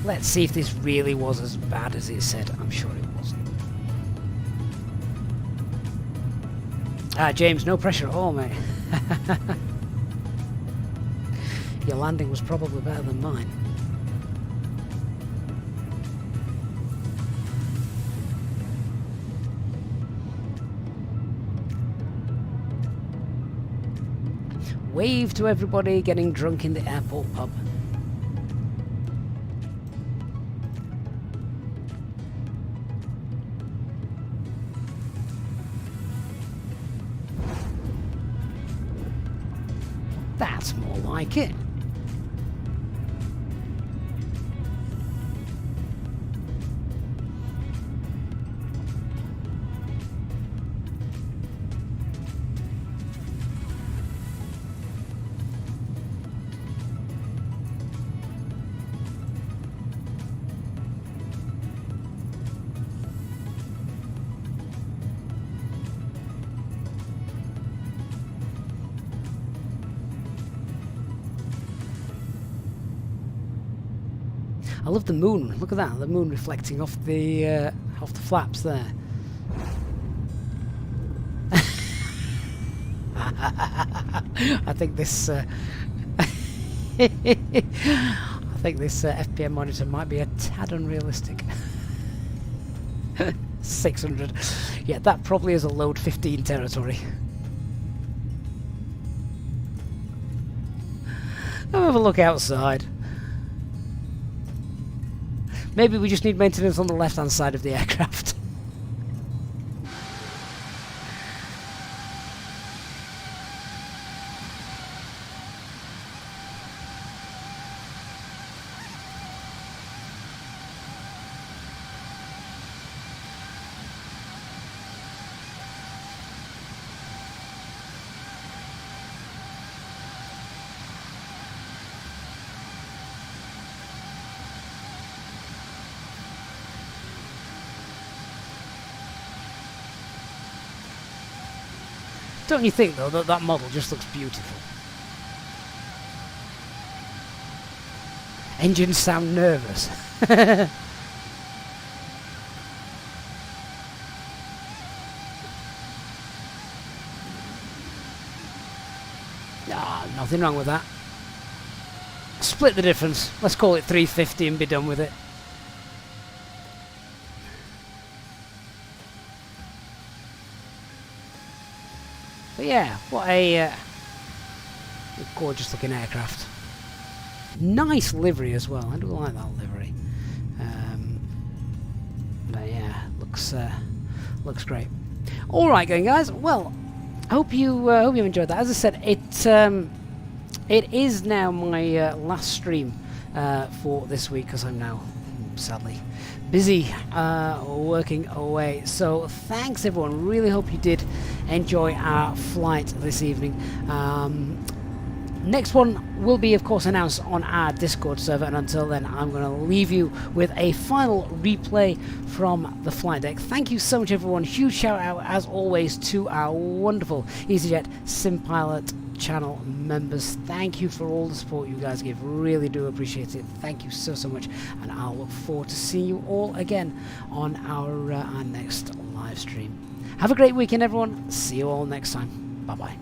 Let's see if this really was as bad as it said. I'm sure it wasn't. James, no pressure at all, mate. Your landing was probably better than mine. Wave to everybody getting drunk in the airport pub. That's more like it. I love the moon. Look at that, the moon reflecting off the flaps there. I think this FPM monitor might be a tad unrealistic. 600. Yeah, that probably is a load 15 territory. I'll have a look outside. Maybe we just need maintenance on the left-hand side of the aircraft. Don't you think, though, that that model just looks beautiful? Engines sound nervous. Ah, nothing wrong with that. Split the difference. Let's call it 350 and be done with it. But yeah, what a gorgeous looking aircraft. Nice livery as well. I do like that livery. But yeah, looks great. All right, going guys. Well, I hope you enjoyed that. As I said, it is now my last stream for this week because I'm now sadly busy working away. So thanks everyone. Really hope you did enjoy our flight this evening. Next one will be, of course, announced on our Discord server, and until then, I'm going to leave you with a final replay from the flight deck. Thank you so much, everyone. Huge shout out, as always, to our wonderful EasyJet SimPilot channel members. Thank you for all the support you guys give. Really do appreciate it. Thank you so much, and I'll look forward to seeing you all again on our next live stream. Have a great weekend, everyone. See you all next time. Bye bye.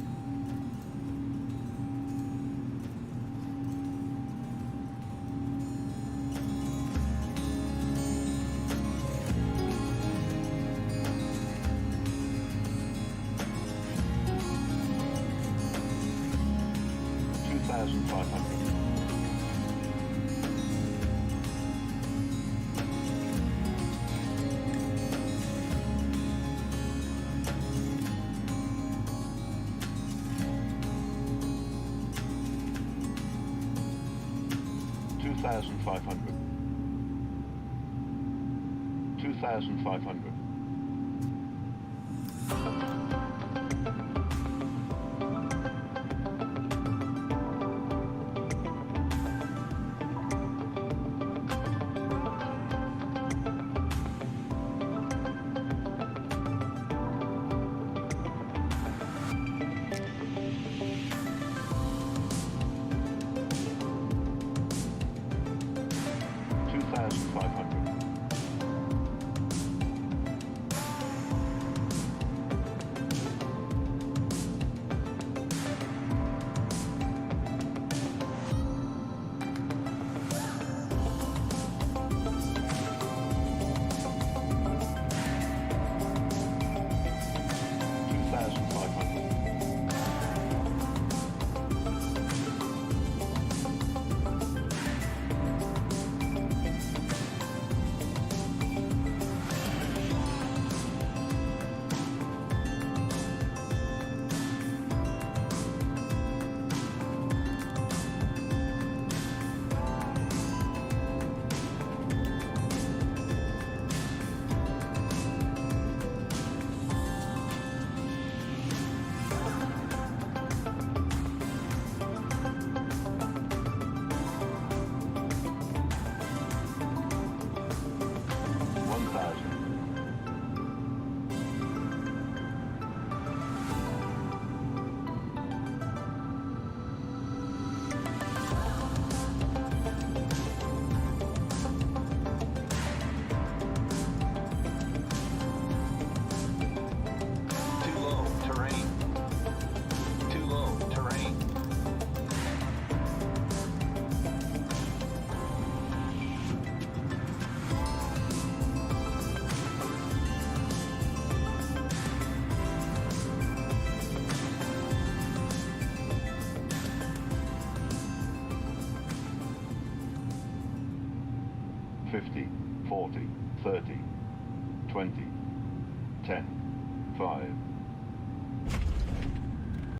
40, 30, 20, 10, 5,